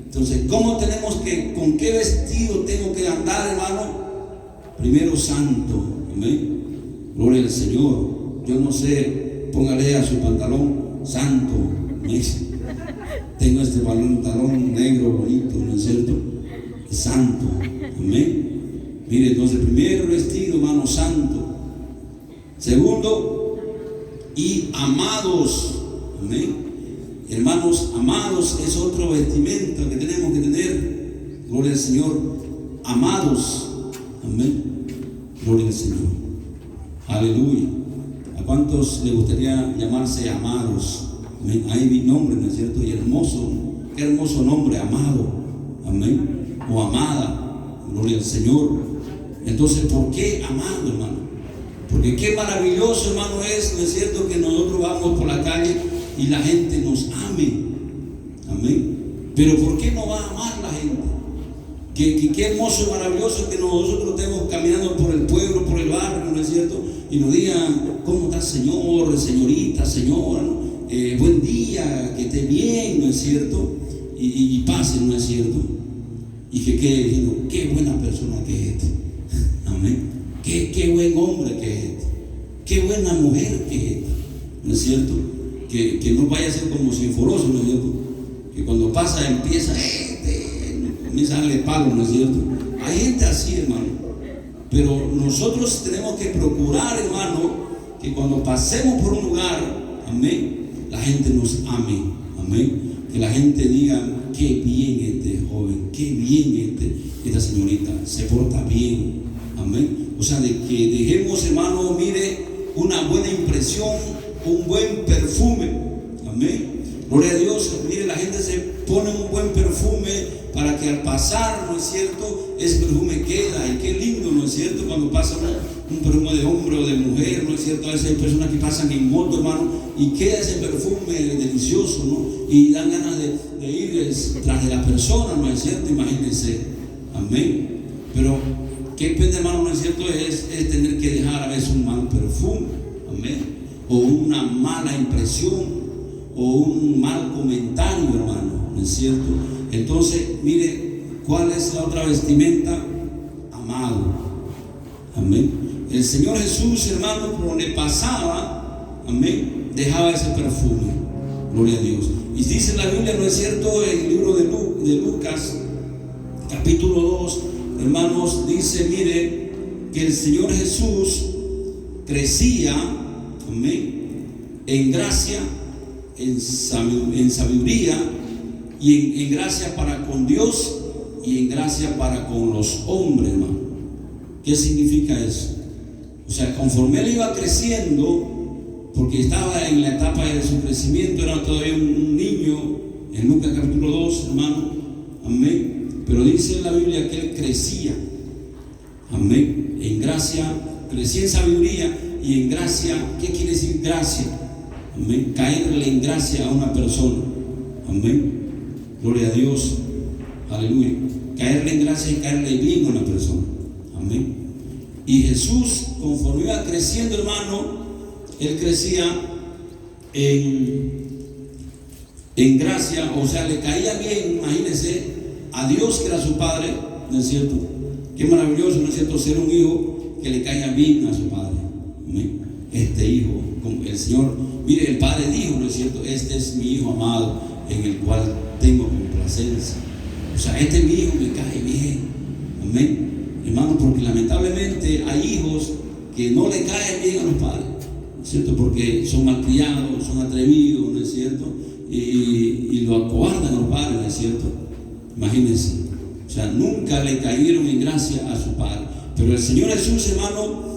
Entonces, ¿con qué vestido tengo que andar, hermano? Primero, santo. Amén. Gloria al Señor. Yo no sé, póngale a su pantalón santo. Tengo este pantalón negro bonito, ¿no es cierto? Santo. Amén. Mire, entonces, primero vestido, hermano, santo. Segundo, y amados. Amén. Hermanos, amados es otro vestimenta que tenemos que tener. Gloria al Señor. Amados. Amén. Gloria al Señor. Aleluya. ¿A cuántos les gustaría llamarse amados? Amén. Ahí mi nombre, ¿no es cierto? Y hermoso. Qué hermoso nombre, amado. Amén. O amada. Gloria al Señor. Entonces, ¿por qué amado, hermano? Porque qué maravilloso, hermano, es, ¿no es cierto?, que nosotros vamos por la calle y la gente nos ame. Amén. Pero ¿por qué no va a amar la gente? Qué hermoso y maravilloso que nosotros estemos caminando por el pueblo, por el barrio, ¿no es cierto? Y nos digan, ¿cómo está señor, señorita, señora? ¿No? Buen día, que esté bien, ¿no es cierto? Y pasen, ¿no es cierto? Y que quede diciendo, qué buena persona que es este. Amén. Qué buen hombre que es este. Qué buena mujer que es esta. ¿No es cierto? Que no vaya a ser como sinforoso, ¿no es cierto? Que cuando pasa empieza comienza a darle palo, ¿no es cierto? Hay gente así, hermano. Pero nosotros tenemos que procurar, hermano, que cuando pasemos por un lugar, amén, la gente nos ame, amén. Que la gente diga, qué bien este joven, qué bien esta señorita, se porta bien, amén. O sea, de que dejemos, hermano, mire, una buena impresión, un buen perfume, amén. Gloria a Dios, mire, la gente se pone un buen perfume para que al pasar, ¿no es cierto?, ese perfume queda, y qué lindo, ¿no es cierto?, cuando pasa un perfume de hombre o de mujer, ¿no es cierto?, a veces hay personas que pasan en moto, hermano, y queda ese perfume delicioso, ¿no?, y dan ganas de ir tras de la persona, ¿no es cierto?, imagínense, amén. Pero qué pena, hermano, ¿no es cierto?, es tener que dejar a veces un mal perfume, amén, o una mala impresión, o un mal comentario, hermano, ¿no es cierto? Entonces, mire, ¿cuál es la otra vestimenta? Amado, amén. El Señor Jesús, hermano, por donde pasaba, amén, dejaba ese perfume, gloria a Dios. Y dice la Biblia, ¿no es cierto?, en el libro de Lucas, capítulo 2, hermanos, dice, mire, que el Señor Jesús crecía, amén, en gracia, en sabiduría y en gracia para con Dios y en gracia para con los hombres, hermano. ¿Qué significa eso? O sea, conforme él iba creciendo, porque estaba en la etapa de su crecimiento, era todavía un niño, en Lucas capítulo 2, hermano, amén. Pero dice en la Biblia que él crecía, amén, en gracia, crecía en sabiduría y en gracia. ¿Qué quiere decir gracia? Amén. Caerle en gracia a una persona, amén, gloria a Dios, aleluya. Caerle en gracia y caerle bien a una persona, amén. Y Jesús, conforme iba creciendo, hermano, él crecía en gracia, o sea, le caía bien, imagínense, a Dios que era su padre, ¿no es cierto? Qué maravilloso, ¿no es cierto?, ser un hijo que le caiga bien a su padre, amén. Este hijo, como el Señor, mire, el Padre dijo, ¿no es cierto?, este es mi hijo amado, en el cual tengo complacencia. O sea, este es mi hijo, me cae bien, amén, hermano, porque lamentablemente hay hijos que no le caen bien a los padres, ¿no es cierto?, porque son malcriados, son atrevidos, ¿no es cierto?, y lo acobardan a los padres, ¿no es cierto? Imagínense, o sea, nunca le cayeron en gracia a su padre. Pero el Señor Jesús, hermano,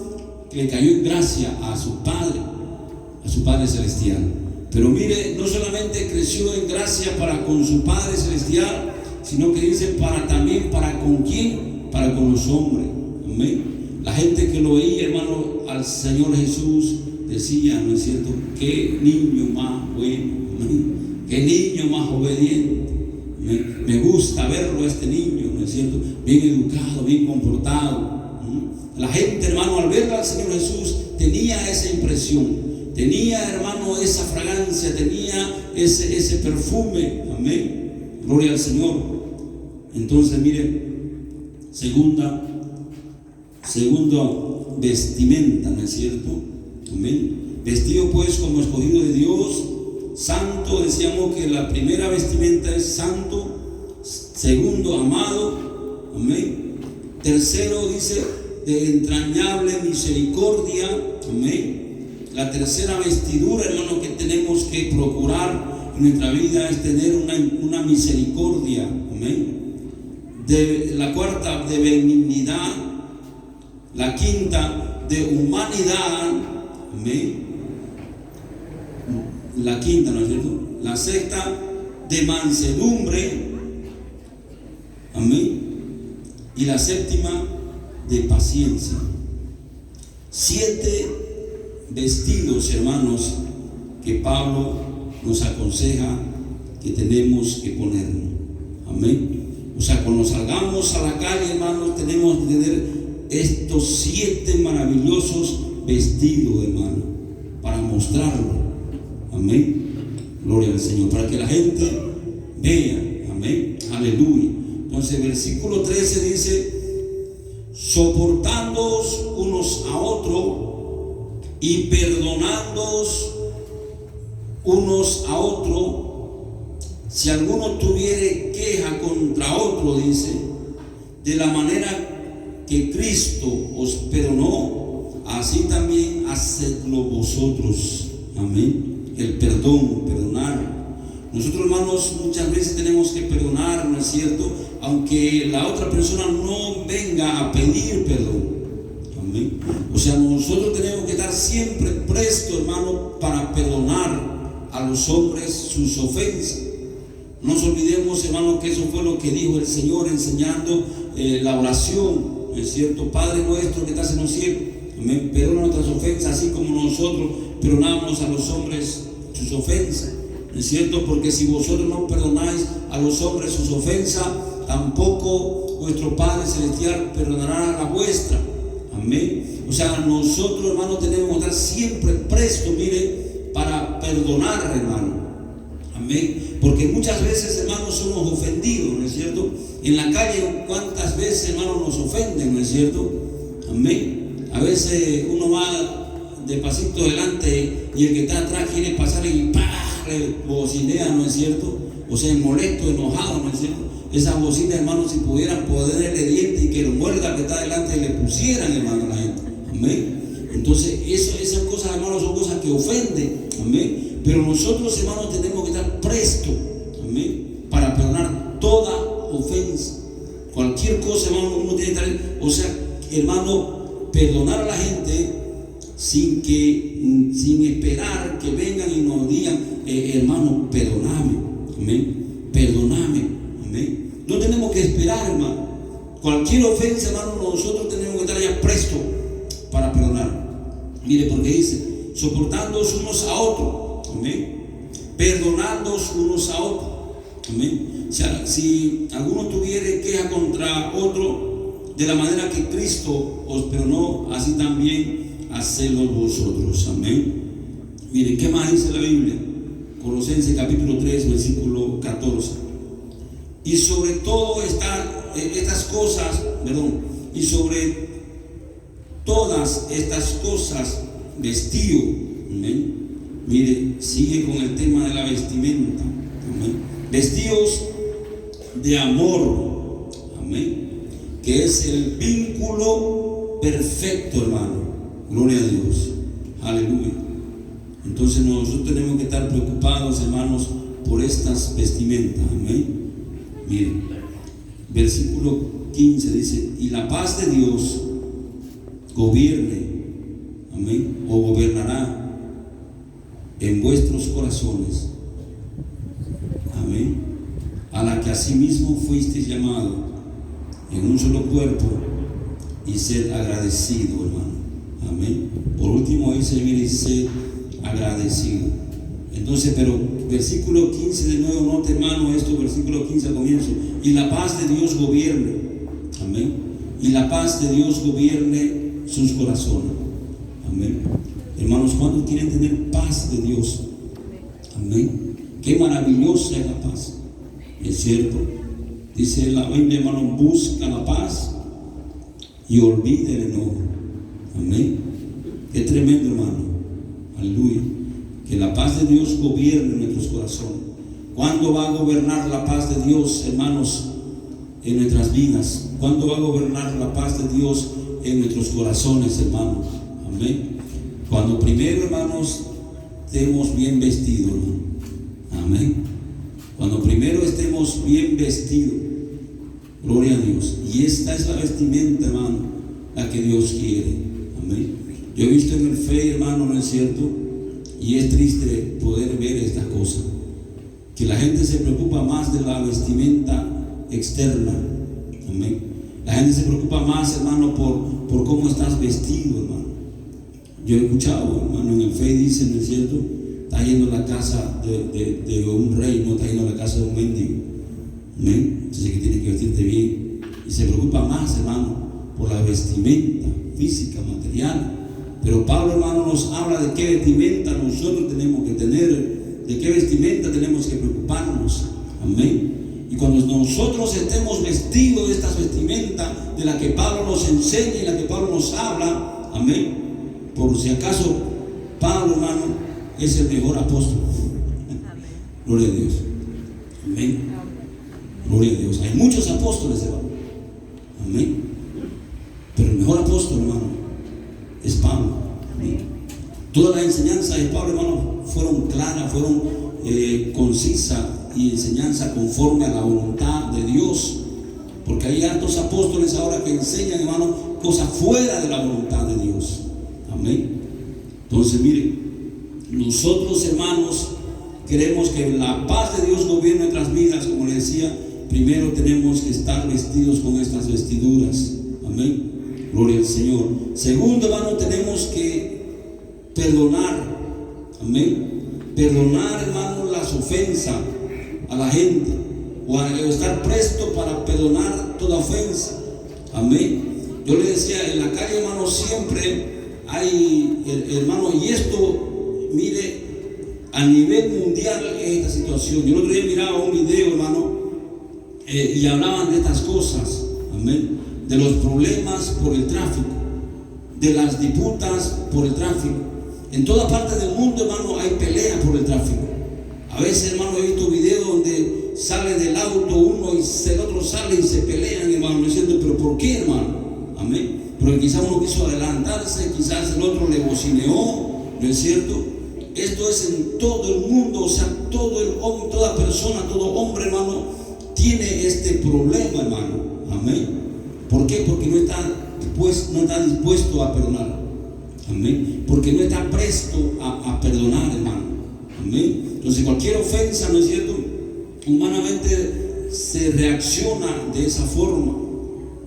le cayó en gracia a su Padre Celestial. Pero mire, no solamente creció en gracia para con su Padre Celestial, sino que dice también para con quién, para con los hombres, amén. La gente que lo veía, hermano, al Señor Jesús, decía, ¿no es cierto?, qué niño más bueno, amén, qué niño más obediente, amén. Me gusta verlo, este niño, ¿no es cierto?, bien educado, bien comportado. La gente, hermano, al ver al Señor Jesús, tenía esa impresión, tenía, hermano, esa fragancia, tenía ese perfume, amén, gloria al Señor. Entonces, mire, segunda vestimenta, ¿no es cierto?, amén. Vestido pues como escogido de Dios, santo. Decíamos que la primera vestimenta es santo, segundo, amado, amén. Tercero, dice, de entrañable misericordia, amén. La tercera vestidura, hermano, que tenemos que procurar en nuestra vida es tener una misericordia, amén. La cuarta, de benignidad. La quinta, de humanidad, amén. La quinta, ¿no es cierto? La sexta, de mansedumbre, amén. Y la séptima, de paciencia. 7 vestidos, hermanos, que Pablo nos aconseja que tenemos que ponernos. Amén. O sea, cuando salgamos a la calle, hermanos, tenemos que tener estos 7 maravillosos vestidos, hermano, para mostrarlo. Amén. Gloria al Señor, para que la gente vea. Amén. Aleluya. Entonces, versículo 13 dice: soportándoos unos a otros y perdonándoos unos a otros, si alguno tuviere queja contra otro, dice, de la manera que Cristo os perdonó, así también hacedlo vosotros. Amén. El perdón, perdonar. Nosotros, hermanos, muchas veces tenemos que perdonar, ¿no es cierto? Aunque la otra persona no venga a pedir perdón. Amén. O sea, nosotros tenemos que estar siempre prestos, hermano, para perdonar a los hombres sus ofensas. No nos olvidemos, hermano, que eso fue lo que dijo el Señor enseñando la oración, ¿no es cierto? Padre nuestro que estás en los cielos, amén, perdona nuestras ofensas, así como nosotros perdonamos a los hombres sus ofensas, ¿no es cierto? Porque si vosotros no perdonáis a los hombres sus ofensas, tampoco vuestro Padre Celestial perdonará la vuestra. Amén. O sea, nosotros, hermano, tenemos que estar siempre prestos, mire, para perdonar, hermano. Amén. Porque muchas veces, hermanos, somos ofendidos, ¿no es cierto? En la calle, ¿cuántas veces, hermanos, nos ofenden, ¿no es cierto? Amén. A veces uno va de pasito adelante y el que está atrás quiere pasar y ¡pah! Le bocinea, ¿no es cierto? O sea, molesto, enojado, ¿no es cierto? Esas bocinas, hermanos, si pudieran ponerle dientes y que lo muerda al que está adelante, le pusieran, hermano, a la gente. Amén. Entonces, esas cosas, hermanos, son cosas que ofenden. Amén. Pero nosotros, hermanos, tenemos que estar prestos, amén, para perdonar toda ofensa. Cualquier cosa, hermano, uno tiene que estar, o sea, hermano, perdonar a la gente sin esperar que vengan y nos digan, hermano, perdóname, amén, perdóname, amén. No tenemos que esperar, hermano. Cualquier ofensa, hermano, nosotros tenemos que estar ya prestos para perdonar. Mire, porque dice, soportándoos unos a otros, amén, perdonándoos unos a otros, amén. O sea, si alguno tuviere queja contra otro, de la manera que Cristo os perdonó, así también hacedlo vosotros, amén. Miren, ¿qué más dice la Biblia? Colosenses capítulo 3, versículo 14. Y sobre todo estas cosas, y sobre todas estas cosas vestido, amén. Mire, sigue con el tema de la vestimenta, amén. Vestidos de amor, amén, que es el vínculo perfecto, hermano. Gloria a Dios, aleluya. Entonces nosotros tenemos que estar preocupados, hermanos, por estas vestimentas, amén. Miren, versículo 15 dice: y la paz de Dios gobierne, amén, o gobernará en vuestros corazones, amén, a la que asimismo fuisteis llamado en un solo cuerpo, y sed agradecido, hermano, amén. Por último dice, mire, sed agradecido. Entonces, pero versículo 15 de nuevo, note, hermano, esto, versículo 15 al comienzo: y la paz de Dios gobierne, amén, y la paz de Dios gobierne sus corazones, amén. Hermanos, ¿cuántos quieren tener paz de Dios? Amén. Qué maravillosa es la paz, es cierto. Dice la Biblia, hermano, busca la paz y olvida el enojo, amén. Qué tremendo, hermano, aleluya. Que la paz de Dios gobierne en nuestros corazones. ¿Cuándo va a gobernar la paz de Dios, hermanos, en nuestras vidas? ¿Cuándo va a gobernar la paz de Dios en nuestros corazones, hermanos? Amén. Cuando primero, hermanos, estemos bien vestidos, hermano. Amén. Cuando primero estemos bien vestidos, gloria a Dios. Y esta es la vestimenta, hermano, la que Dios quiere. Amén. Yo he visto en el fe, hermano, ¿no es cierto? Y es triste poder ver esta cosa, que la gente se preocupa más de la vestimenta externa, amén. La gente se preocupa más, hermano, por cómo estás vestido, hermano. Yo he escuchado, hermano, en el fe dice, ¿no es cierto? está yendo a la casa de un rey, no está yendo a la casa de un mendigo. Amén. Entonces que tiene que vestirte bien. Y se preocupa más, hermano, por la vestimenta física, material. Pero Pablo, hermano, nos habla de qué vestimenta nosotros tenemos que tener, de qué vestimenta tenemos que preocuparnos. Amén. Y cuando nosotros estemos vestidos de estas vestimentas de la que Pablo nos enseña y la que Pablo nos habla, amén. Por si acaso, Pablo, hermano, es el mejor apóstol. Amén. Gloria a Dios. Amén. Gloria a Dios. Hay muchos apóstoles, hermano. Amén. Pero el mejor apóstol, hermano, es Pablo. Amén. Todas las enseñanzas de Pablo, hermano, fueron claras, fueron concisas y enseñanza conforme a la voluntad de Dios. Porque hay altos apóstoles ahora que enseñan, hermano, cosas fuera de la voluntad de Dios. Amén. Entonces, miren, nosotros, hermanos, queremos que la paz de Dios gobierne nuestras vidas. Como les decía, primero tenemos que estar vestidos con estas vestiduras. Amén. Gloria al Señor. Segundo, hermano, tenemos que perdonar. Amén. Perdonar, hermano, las ofensas a la gente, o estar presto para perdonar toda ofensa. Amén. Yo le decía, en la calle, hermano, siempre hay, hermano, y esto, mire, a nivel mundial es esta situación. Yo el otro día miraba un video, hermano, y hablaban de estas cosas. Amén. De los problemas por el tráfico, de las disputas por el tráfico. En toda parte del mundo, hermano, hay peleas por el tráfico. A veces, hermano, he visto videos donde sale del auto uno y el otro sale y se pelean, hermano, ¿no es cierto? ¿Pero por qué, hermano? Amén. Porque quizás uno quiso adelantarse, quizás el otro le bocineó, ¿no es cierto? Esto es en todo el mundo, o sea, todo el hombre, toda persona, todo hombre, hermano, tiene este problema, hermano. Amén. ¿Por qué? Porque no está dispuesto a perdonar. Amén. Porque no está presto a perdonar, hermano. Amén. Entonces cualquier ofensa, ¿no es cierto?, humanamente se reacciona de esa forma.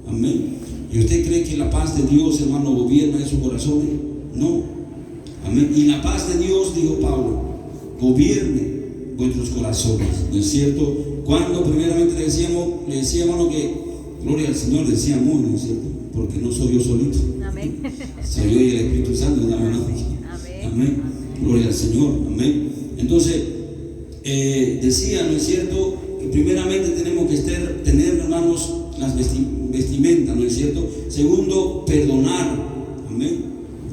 Amén. ¿Y usted cree que la paz de Dios, hermano, gobierna en sus corazones? No. Amén. Y la paz de Dios, dijo Pablo, gobierne vuestros corazones, ¿no es cierto? Cuando primeramente le decía, hermano, que gloria al Señor, decíamos, ¿no es cierto? Porque no soy yo solito. Amén. Soy yo y el Espíritu Santo, hermano. Amén. Amén. Gloria al Señor. Amén. Entonces, decía, ¿no es cierto?, que primeramente tenemos que tener, hermanos, las vestimentas, ¿no es cierto? Segundo, perdonar. Amén.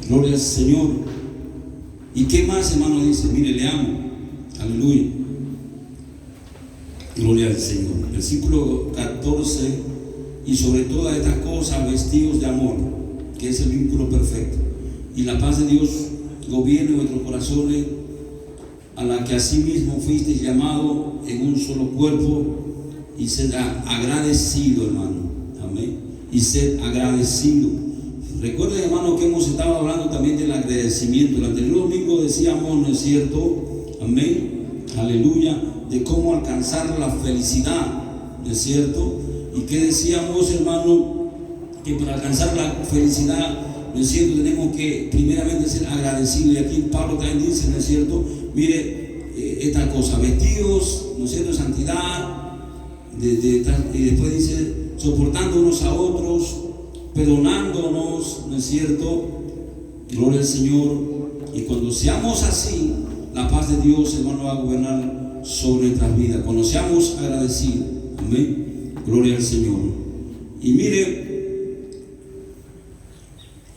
Gloria al Señor. ¿Y qué más, hermano? Dice, mire, le amo. Aleluya. Gloria al Señor. Versículo 14. Y sobre todas estas cosas, vestidos de amor, que es el vínculo perfecto. Y la paz de Dios gobierne vuestros corazones, a la que asimismo fuisteis llamado en un solo cuerpo, y sed agradecido, hermano. Amén. Y sed agradecido. Recuerden, hermano, que hemos estado hablando también del agradecimiento. El anterior domingo decíamos, ¿no es cierto? Amén. Aleluya. De cómo alcanzar la felicidad, ¿no es cierto? Y que decíamos, hermano, que para alcanzar la felicidad, ¿no es cierto?, tenemos que primeramente ser agradecidos. Y aquí Pablo también dice, ¿no es cierto?, mire, esta cosa, vestidos, ¿no es cierto?, de santidad, y después dice, soportando unos a otros, perdonándonos, ¿no es cierto? Gloria al Señor. Y cuando seamos así, la paz de Dios, hermano, va a gobernar sobre nuestras vidas. Cuando seamos agradecidos. Amén. Gloria al Señor. Y mire,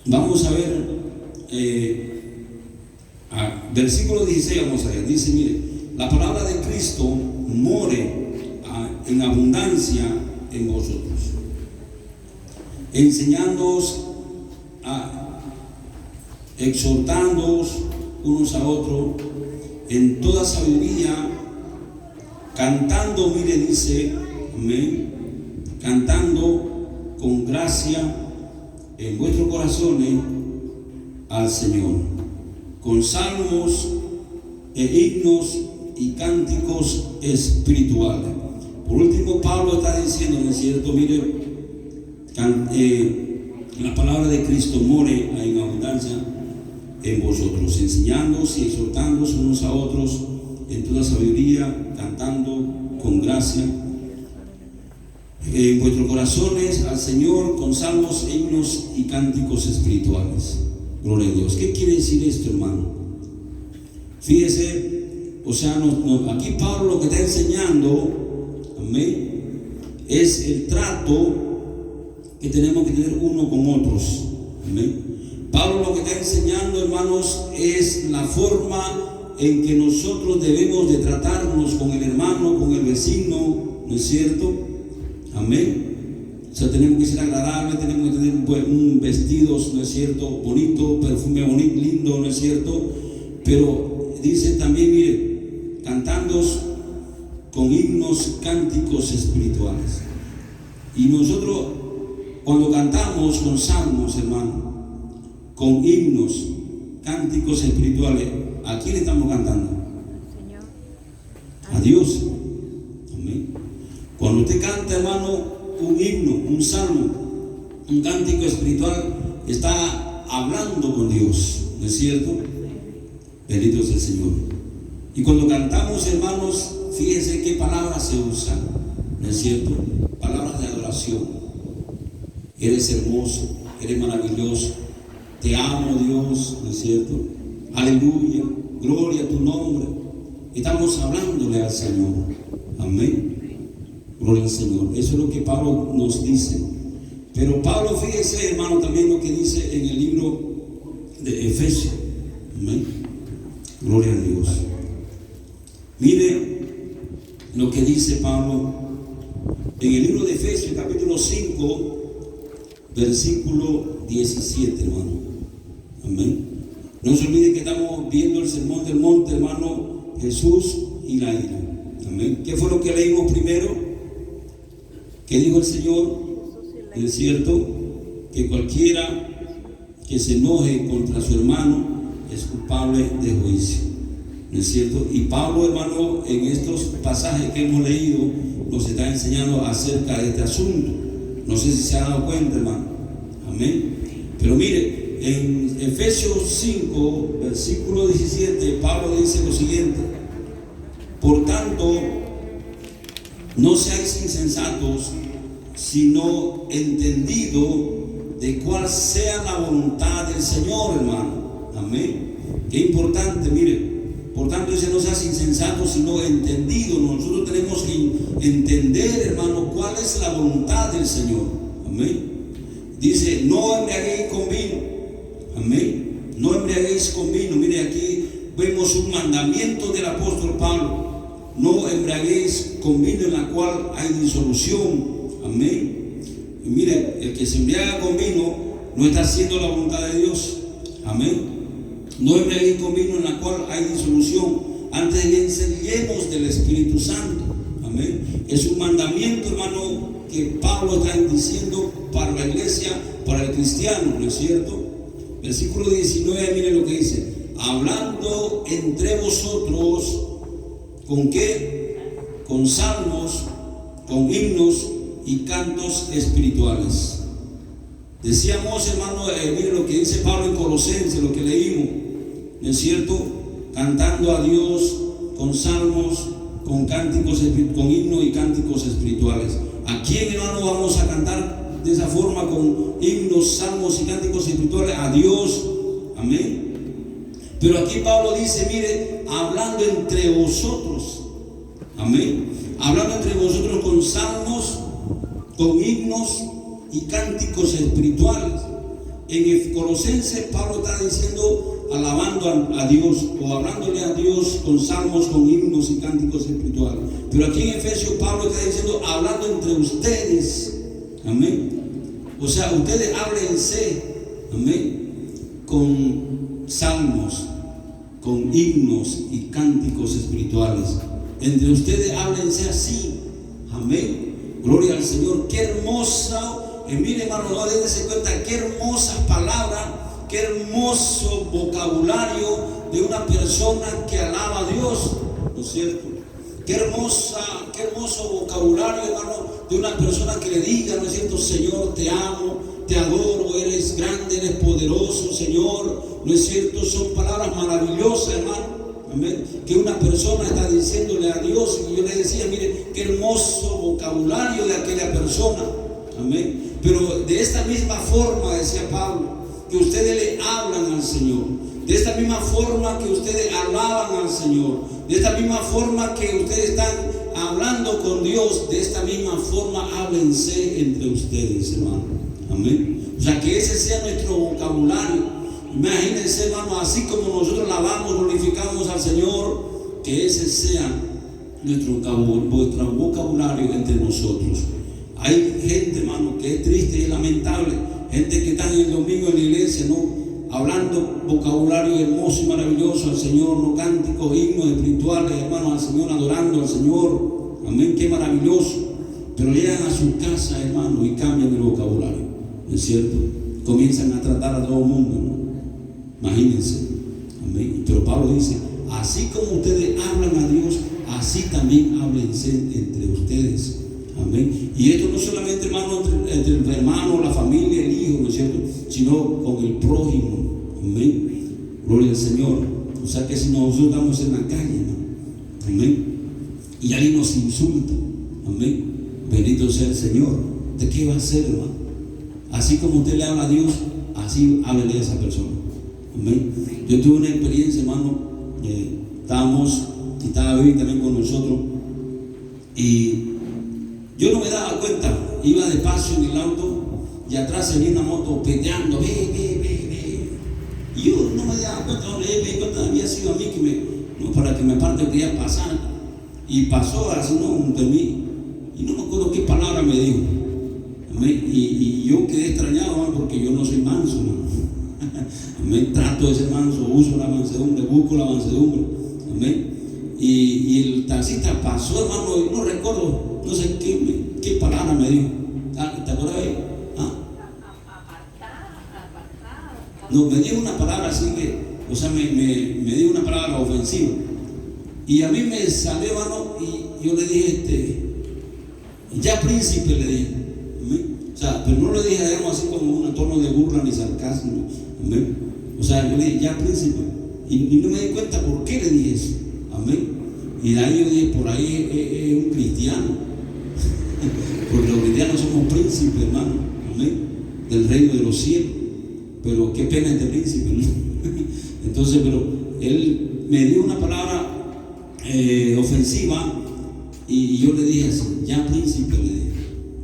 vamos a ver, versículo 16, vamos a ver. Dice, mire, la palabra de Cristo more en abundancia en vosotros, enseñándoos, exhortándoos unos a otros en toda sabiduría, cantando, mire, dice, amén, cantando con gracia en vuestros corazones al Señor, con salmos e himnos y cánticos espirituales. Por último, Pablo está diciendo, ¿no es cierto? Mire, la palabra de Cristo more en abundancia en vosotros, enseñándoos y exhortándoos unos a otros en toda sabiduría, cantando con gracia en vuestros corazones al Señor con salmos, himnos y cánticos espirituales. Gloria a Dios. ¿Qué quiere decir esto, hermano? Fíjese, o sea, aquí Pablo lo que está enseñando, amén, es el trato que tenemos que tener uno con otros. Amén. Pablo lo que está enseñando, hermanos, es la forma en que nosotros debemos de tratarnos con el hermano, con el vecino, ¿no es cierto? Amén. O sea, tenemos que ser agradables, tenemos que tener un vestido, ¿no es cierto?, bonito, perfume bonito, lindo, ¿no es cierto? Pero dice también, mire, cantando con himnos, cánticos espirituales. Y nosotros, cuando cantamos con salmos, hermano, con himnos, cánticos espirituales, ¿a quién estamos cantando? Señor. A Dios. Amén. Cuando usted canta, hermano, un himno, un salmo, un cántico espiritual, está hablando con Dios, ¿no es cierto? Bendito es el Señor. Y cuando cantamos, hermanos, fíjense qué palabras se usan, ¿no es cierto? Palabras de adoración. Eres hermoso, eres maravilloso, te amo, Dios, ¿no es cierto? Aleluya, gloria a tu nombre. Estamos hablándole al Señor. Amén. Gloria al Señor. Eso es lo que Pablo nos dice. Pero Pablo, fíjese, hermano, también lo que dice en el libro de Efesios. Amén. Gloria a Dios. Mire lo que dice Pablo en el libro de Efesios, capítulo 5, versículo 17, hermano. Amén. No se olvide que estamos viendo el sermón del monte, hermano, Jesús y la ira. Amén. ¿Qué fue lo que leímos primero? ¿Qué dijo el Señor? Es cierto que cualquiera que se enoje contra su hermano es culpable de juicio. ¿No es cierto? Y Pablo, hermano, en estos pasajes que hemos leído, nos está enseñando acerca de este asunto. No sé si se ha dado cuenta, hermano. Amén. Pero mire, en Efesios 5, versículo 17, Pablo dice lo siguiente: por tanto, no seáis insensatos, sino entendido de cuál sea la voluntad del Señor, hermano. Amén. Qué importante, mire. Por tanto, dice, no seas insensato, sino entendido. Nosotros tenemos que entender, hermano, cuál es la voluntad del Señor. Amén. Dice, no embriaguéis con vino. Amén. No embriaguéis con vino. Mire, aquí vemos un mandamiento del apóstol Pablo. No embriaguéis con vino en la cual hay disolución. Amén. Y mire, el que se embriaga con vino no está haciendo la voluntad de Dios. Amén. No embriaguéis con vino en la cual hay disolución, antes de que se llenos del Espíritu Santo. Amén. Es un mandamiento, hermano, que Pablo está diciendo para la iglesia, para el cristiano, ¿no es cierto? Versículo 19, mire lo que dice: hablando entre vosotros, ¿con qué? Con salmos, con himnos y cantos espirituales. Decíamos, hermano, mire lo que dice Pablo en Colosenses, lo que leímos, ¿no es cierto? Cantando a Dios con salmos, con cánticos, con himnos y cánticos espirituales. ¿A quién, hermano, vamos a cantar de esa forma, con himnos, salmos y cánticos espirituales? A Dios. Amén. Pero aquí Pablo dice, mire, hablando entre vosotros. Amén. Hablando entre vosotros con salmos, con himnos y cánticos espirituales. En el Colosenses, Pablo está diciendo alabando a Dios, o hablándole a Dios con salmos, con himnos y cánticos espirituales. Pero aquí en Efesios, Pablo está diciendo hablando entre ustedes. Amén. O sea, ustedes háblense, amén, con salmos, con himnos y cánticos espirituales. Entre ustedes háblense así. Amén. Gloria al Señor. Qué hermosa. Mire, hermano, no déjese cuenta, qué hermosas palabras, qué hermoso vocabulario de una persona que alaba a Dios, ¿no es cierto? Qué hermoso vocabulario, hermano, de una persona que le diga, ¿no es cierto? Señor, te amo, te adoro, eres grande, eres poderoso. poderoso, Señor, ¿no es cierto? Son palabras maravillosas, hermano. Amén. Que una persona está diciéndole a Dios, y yo le decía, mire, qué hermoso vocabulario de aquella persona. Amén. Pero de esta misma forma, decía Pablo, que ustedes le hablan al Señor, de esta misma forma que ustedes alaban al Señor, de esta misma forma que ustedes están hablando con Dios, de esta misma forma háblense entre ustedes, hermano. Amén. O sea, que ese sea nuestro vocabulario. Imagínense, hermano, así como nosotros alabamos, glorificamos al Señor, que ese sea nuestro vocabulario entre nosotros. Hay gente, hermano, que es triste y lamentable, gente que está en el domingo en la iglesia, ¿no? Hablando vocabulario hermoso y maravilloso al Señor, no cánticos, himnos espirituales, hermanos, al Señor, adorando al Señor. Amén, qué maravilloso. Pero llegan a su casa, hermano, y cambian el vocabulario, ¿no es cierto? Comienzan a tratar a todo el mundo, ¿no? Imagínense. Amén. Pero Pablo dice, así como ustedes hablan a Dios, así también háblense entre ustedes. Amén. Y esto no solamente, hermano, entre el hermano, la familia, el hijo, ¿no es cierto? Sino con el prójimo. Amén. Gloria al Señor. O sea que si nosotros estamos en la calle, ¿no? Amén, y alguien nos insulta, amén, bendito sea el Señor, ¿de qué va a ser, hermano? Así como usted le habla a Dios, así háblele a esa persona. Amén. Yo tuve una experiencia, hermano, estaba David también con nosotros, y yo no me daba cuenta, iba de paso en el auto y atrás se venía una moto peteando, ve. Y yo no me daba cuenta, no me di cuenta, había sido a mí para que me parte quería pasar, y pasó así, ¿no? Junto a mí, y no me acuerdo qué palabra me dijo. Amén. Y yo quedé extrañado, hermano, porque yo no soy manso, hermano. Amén. Trato de ser manso, uso la mansedumbre, busco la mansedumbre. Amén. Y el taxista pasó, hermano, y no recuerdo, no sé qué palabra me dijo. ¿Te acuerdas de ahí? No, me dijo una palabra así que, o sea, me dijo una palabra ofensiva. Y a mí me salió, hermano, y yo le dije, ya príncipe, le dije. Amén. O sea, pero no le dije, digamos, así como un tono de burla ni sarcasmo. Amén. O sea, yo le dije, ya príncipe. Y no me di cuenta por qué le dije eso. Amén. Y de ahí yo dije, por ahí es un cristiano. Porque los cristianos somos príncipes, hermano. Amén. Del reino de los cielos. Pero qué pena este príncipe, ¿no? Entonces, pero él me dio una palabra ofensiva, y yo le dije así, ya príncipe, le dije.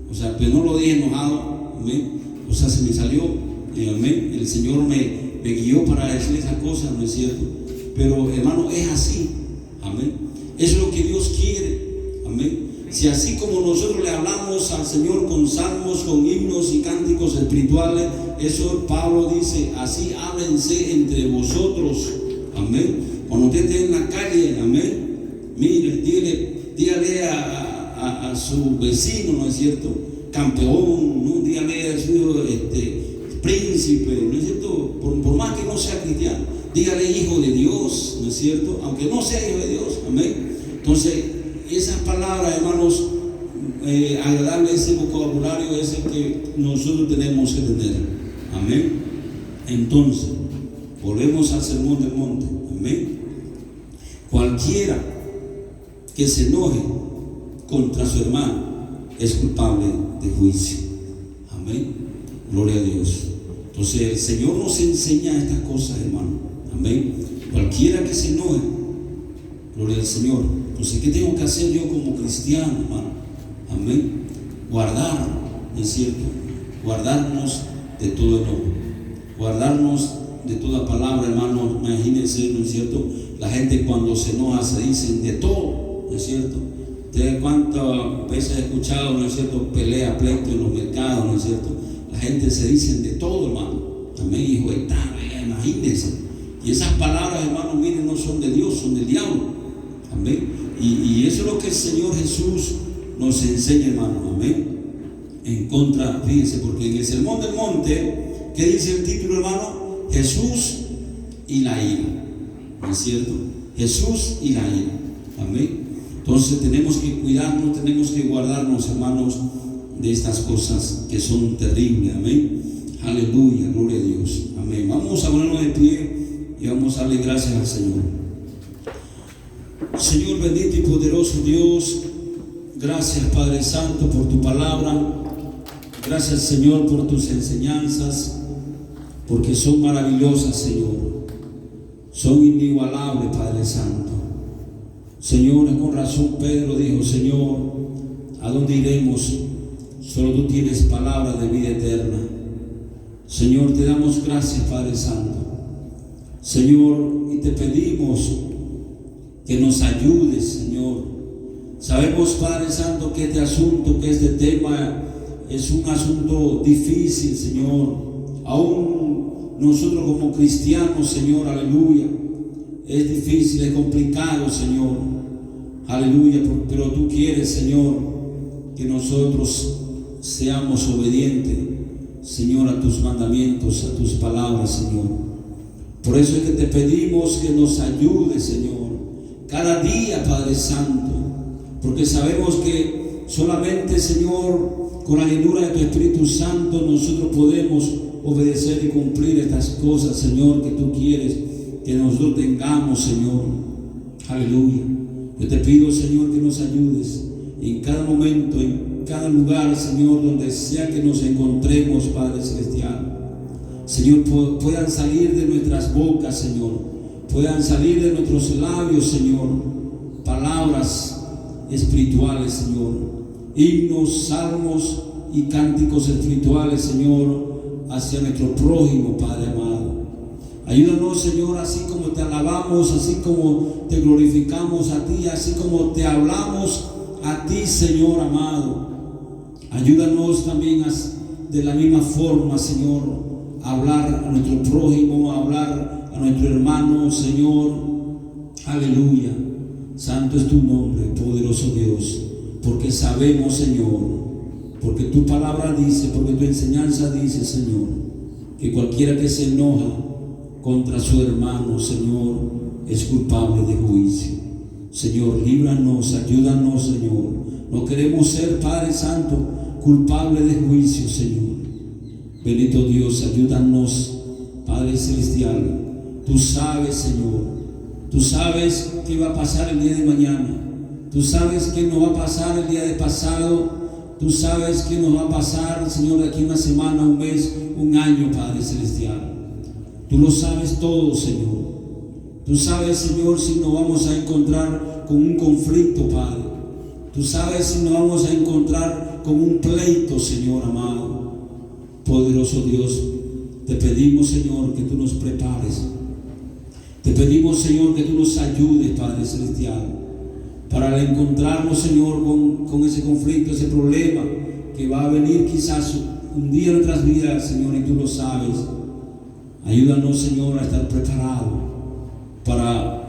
O sea, pero no lo dije enojado, amén. O sea, se me salió, amén. El Señor me guió para decir esas cosas, ¿no es cierto? Pero, hermano, es así, amén. Es lo que Dios quiere, amén. Si así como nosotros le hablamos al Señor con salmos, con himnos y cánticos espirituales, eso Pablo dice, así háblense entre vosotros, amén. Cuando usted esté en la calle, amén, mire, dígale a su vecino, ¿no es cierto? Campeón, ¿no? Dígale a su príncipe, ¿no es cierto? Por más que no sea cristiano, dígale hijo de Dios, ¿no es cierto? Aunque no sea hijo de Dios, amén. Entonces, esas palabras, hermanos, agradable, ese vocabulario es el que nosotros tenemos que tener, amén. Entonces, volvemos al sermón del monte, amén. Cualquiera que se enoje contra su hermano es culpable de juicio, amén. Gloria a Dios. Entonces el Señor nos enseña estas cosas, hermano, amén. Cualquiera que se enoje, gloria al Señor. Entonces, ¿qué tengo que hacer yo como cristiano, hermano? Amén. Guardar, ¿no es cierto? Guardarnos de todo enojo, guardarnos de toda palabra, hermano. Imagínense, ¿no es cierto? La gente cuando se enoja se dicen de todo, ¿no es cierto? ¿Ustedes cuántas veces he escuchado, ¿no es cierto? Pelea, pleito en los mercados, ¿no es cierto? La gente se dicen de todo, hermano. Amén, hijo de tal, imagínense. Y esas palabras, hermano, miren, no son de Dios, son del diablo. Amén. Y eso es lo que el Señor Jesús nos enseña, hermano. Amén. En contra, fíjense, porque en el sermón del monte, ¿qué dice el título, hermano? Jesús y la ira, ¿no es cierto? Jesús y la ira, amén. Entonces tenemos que cuidarnos, tenemos que guardarnos, hermanos, de estas cosas que son terribles, amén. Aleluya, gloria a Dios. Amén. Vamos a ponernos de pie y vamos a darle gracias al Señor. Señor bendito y poderoso Dios, gracias Padre Santo por tu palabra. Gracias Señor por tus enseñanzas, porque son maravillosas, Señor. Son inigualables, Padre Santo. Señor, con razón Pedro dijo: Señor, ¿a dónde iremos? Solo tú tienes palabra de vida eterna. Señor, te damos gracias, Padre Santo. Señor, y te pedimos que nos ayudes, Señor. Sabemos, Padre Santo, que este asunto, que este tema es un asunto difícil, Señor. Aún nosotros como cristianos, Señor, aleluya, es difícil, es complicado, Señor, aleluya, pero tú quieres, Señor, que nosotros seamos obedientes, Señor, a tus mandamientos, a tus palabras, Señor. Por eso es que te pedimos que nos ayudes, Señor, cada día, Padre Santo, porque sabemos que solamente, Señor, con la llenura de tu Espíritu Santo nosotros podemos obedecer y cumplir estas cosas, Señor, que tú quieres que nosotros tengamos, Señor. Aleluya. Yo te pido, Señor, que nos ayudes en cada momento, en cada lugar, Señor, donde sea que nos encontremos, Padre Celestial. Señor, puedan salir de nuestras bocas, Señor, puedan salir de nuestros labios, Señor, palabras espirituales, Señor, himnos, salmos y cánticos espirituales, Señor, hacia nuestro prójimo, Padre amado. Ayúdanos, Señor, así como te alabamos, así como te glorificamos a ti, así como te hablamos a ti, Señor amado. Ayúdanos también de la misma forma, Señor, a hablar a nuestro prójimo, a hablar a nuestro hermano, Señor. Aleluya. Santo es tu nombre, poderoso Dios, porque sabemos, Señor, porque tu palabra dice, porque tu enseñanza dice, Señor, que cualquiera que se enoja contra su hermano, Señor, es culpable de juicio. Señor, líbranos, ayúdanos, Señor. No queremos ser, Padre Santo, culpables de juicio, Señor. Bendito Dios, ayúdanos, Padre Celestial. Tú sabes, Señor, tú sabes qué va a pasar el día de mañana. Tú sabes qué nos va a pasar el día de pasado. Tú sabes qué nos va a pasar, Señor, de aquí una semana, un mes, un año, Padre Celestial. Tú lo sabes todo, Señor. Tú sabes, Señor, si nos vamos a encontrar con un conflicto, Padre. Tú sabes si nos vamos a encontrar con un pleito, Señor amado. Poderoso Dios, te pedimos, Señor, que tú nos prepares. Te pedimos, Señor, que tú nos ayudes, Padre Celestial, para encontrarnos, Señor, con ese conflicto, ese problema que va a venir quizás un día en nuestras vidas, Señor, y tú lo sabes. Ayúdanos, Señor, a estar preparados para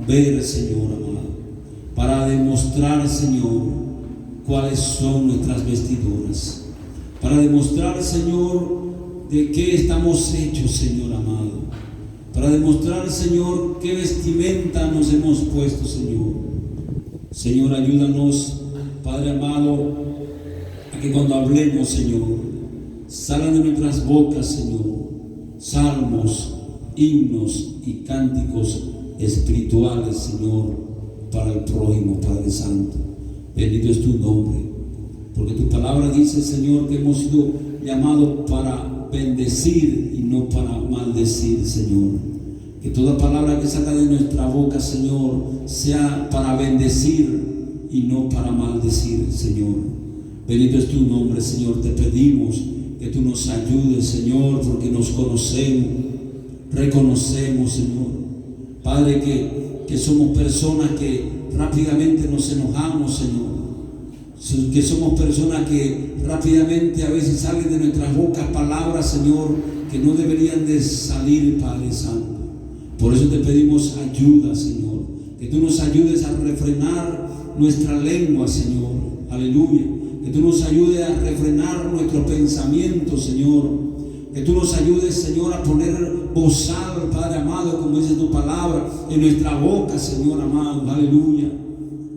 ver, Señor amado, para demostrar, Señor, cuáles son nuestras vestiduras, para demostrar, Señor, de qué estamos hechos, Señor amado, para demostrar, Señor, qué vestimenta nos hemos puesto, Señor. Señor, ayúdanos, Padre amado, a que cuando hablemos, Señor, salgan de nuestras bocas, Señor, salmos, himnos y cánticos espirituales, Señor, para el prójimo, Padre Santo. Bendito es tu nombre, porque tu palabra dice, Señor, que hemos sido llamados para bendecir y no para maldecir, Señor. Que toda palabra que salga de nuestra boca, Señor, sea para bendecir y no para maldecir, Señor. Bendito es tu nombre, Señor. Te pedimos que tú nos ayudes, Señor, porque nos conocemos, reconocemos, Señor, Padre, que somos personas que rápidamente nos enojamos, Señor, que somos personas que rápidamente a veces salen de nuestras bocas palabras, Señor, que no deberían de salir, Padre Santo. Por eso te pedimos ayuda, Señor, que tú nos ayudes a refrenar nuestra lengua, Señor, aleluya, que tú nos ayudes a refrenar nuestros pensamientos, Señor, que tú nos ayudes, Señor, a poner bozal, Padre amado, como dice tu palabra, en nuestra boca, Señor amado, aleluya,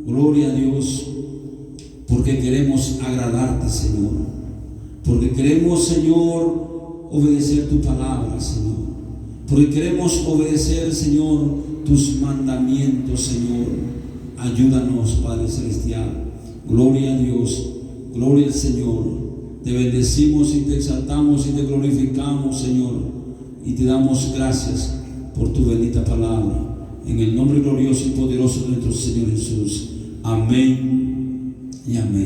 gloria a Dios, porque queremos agradarte, Señor, porque queremos, Señor, obedecer tu palabra, Señor. Porque queremos obedecer, Señor, tus mandamientos, Señor. Ayúdanos, Padre Celestial. Gloria a Dios, gloria al Señor. Te bendecimos y te exaltamos y te glorificamos, Señor. Y te damos gracias por tu bendita palabra. En el nombre glorioso y poderoso de nuestro Señor Jesús. Amén y amén.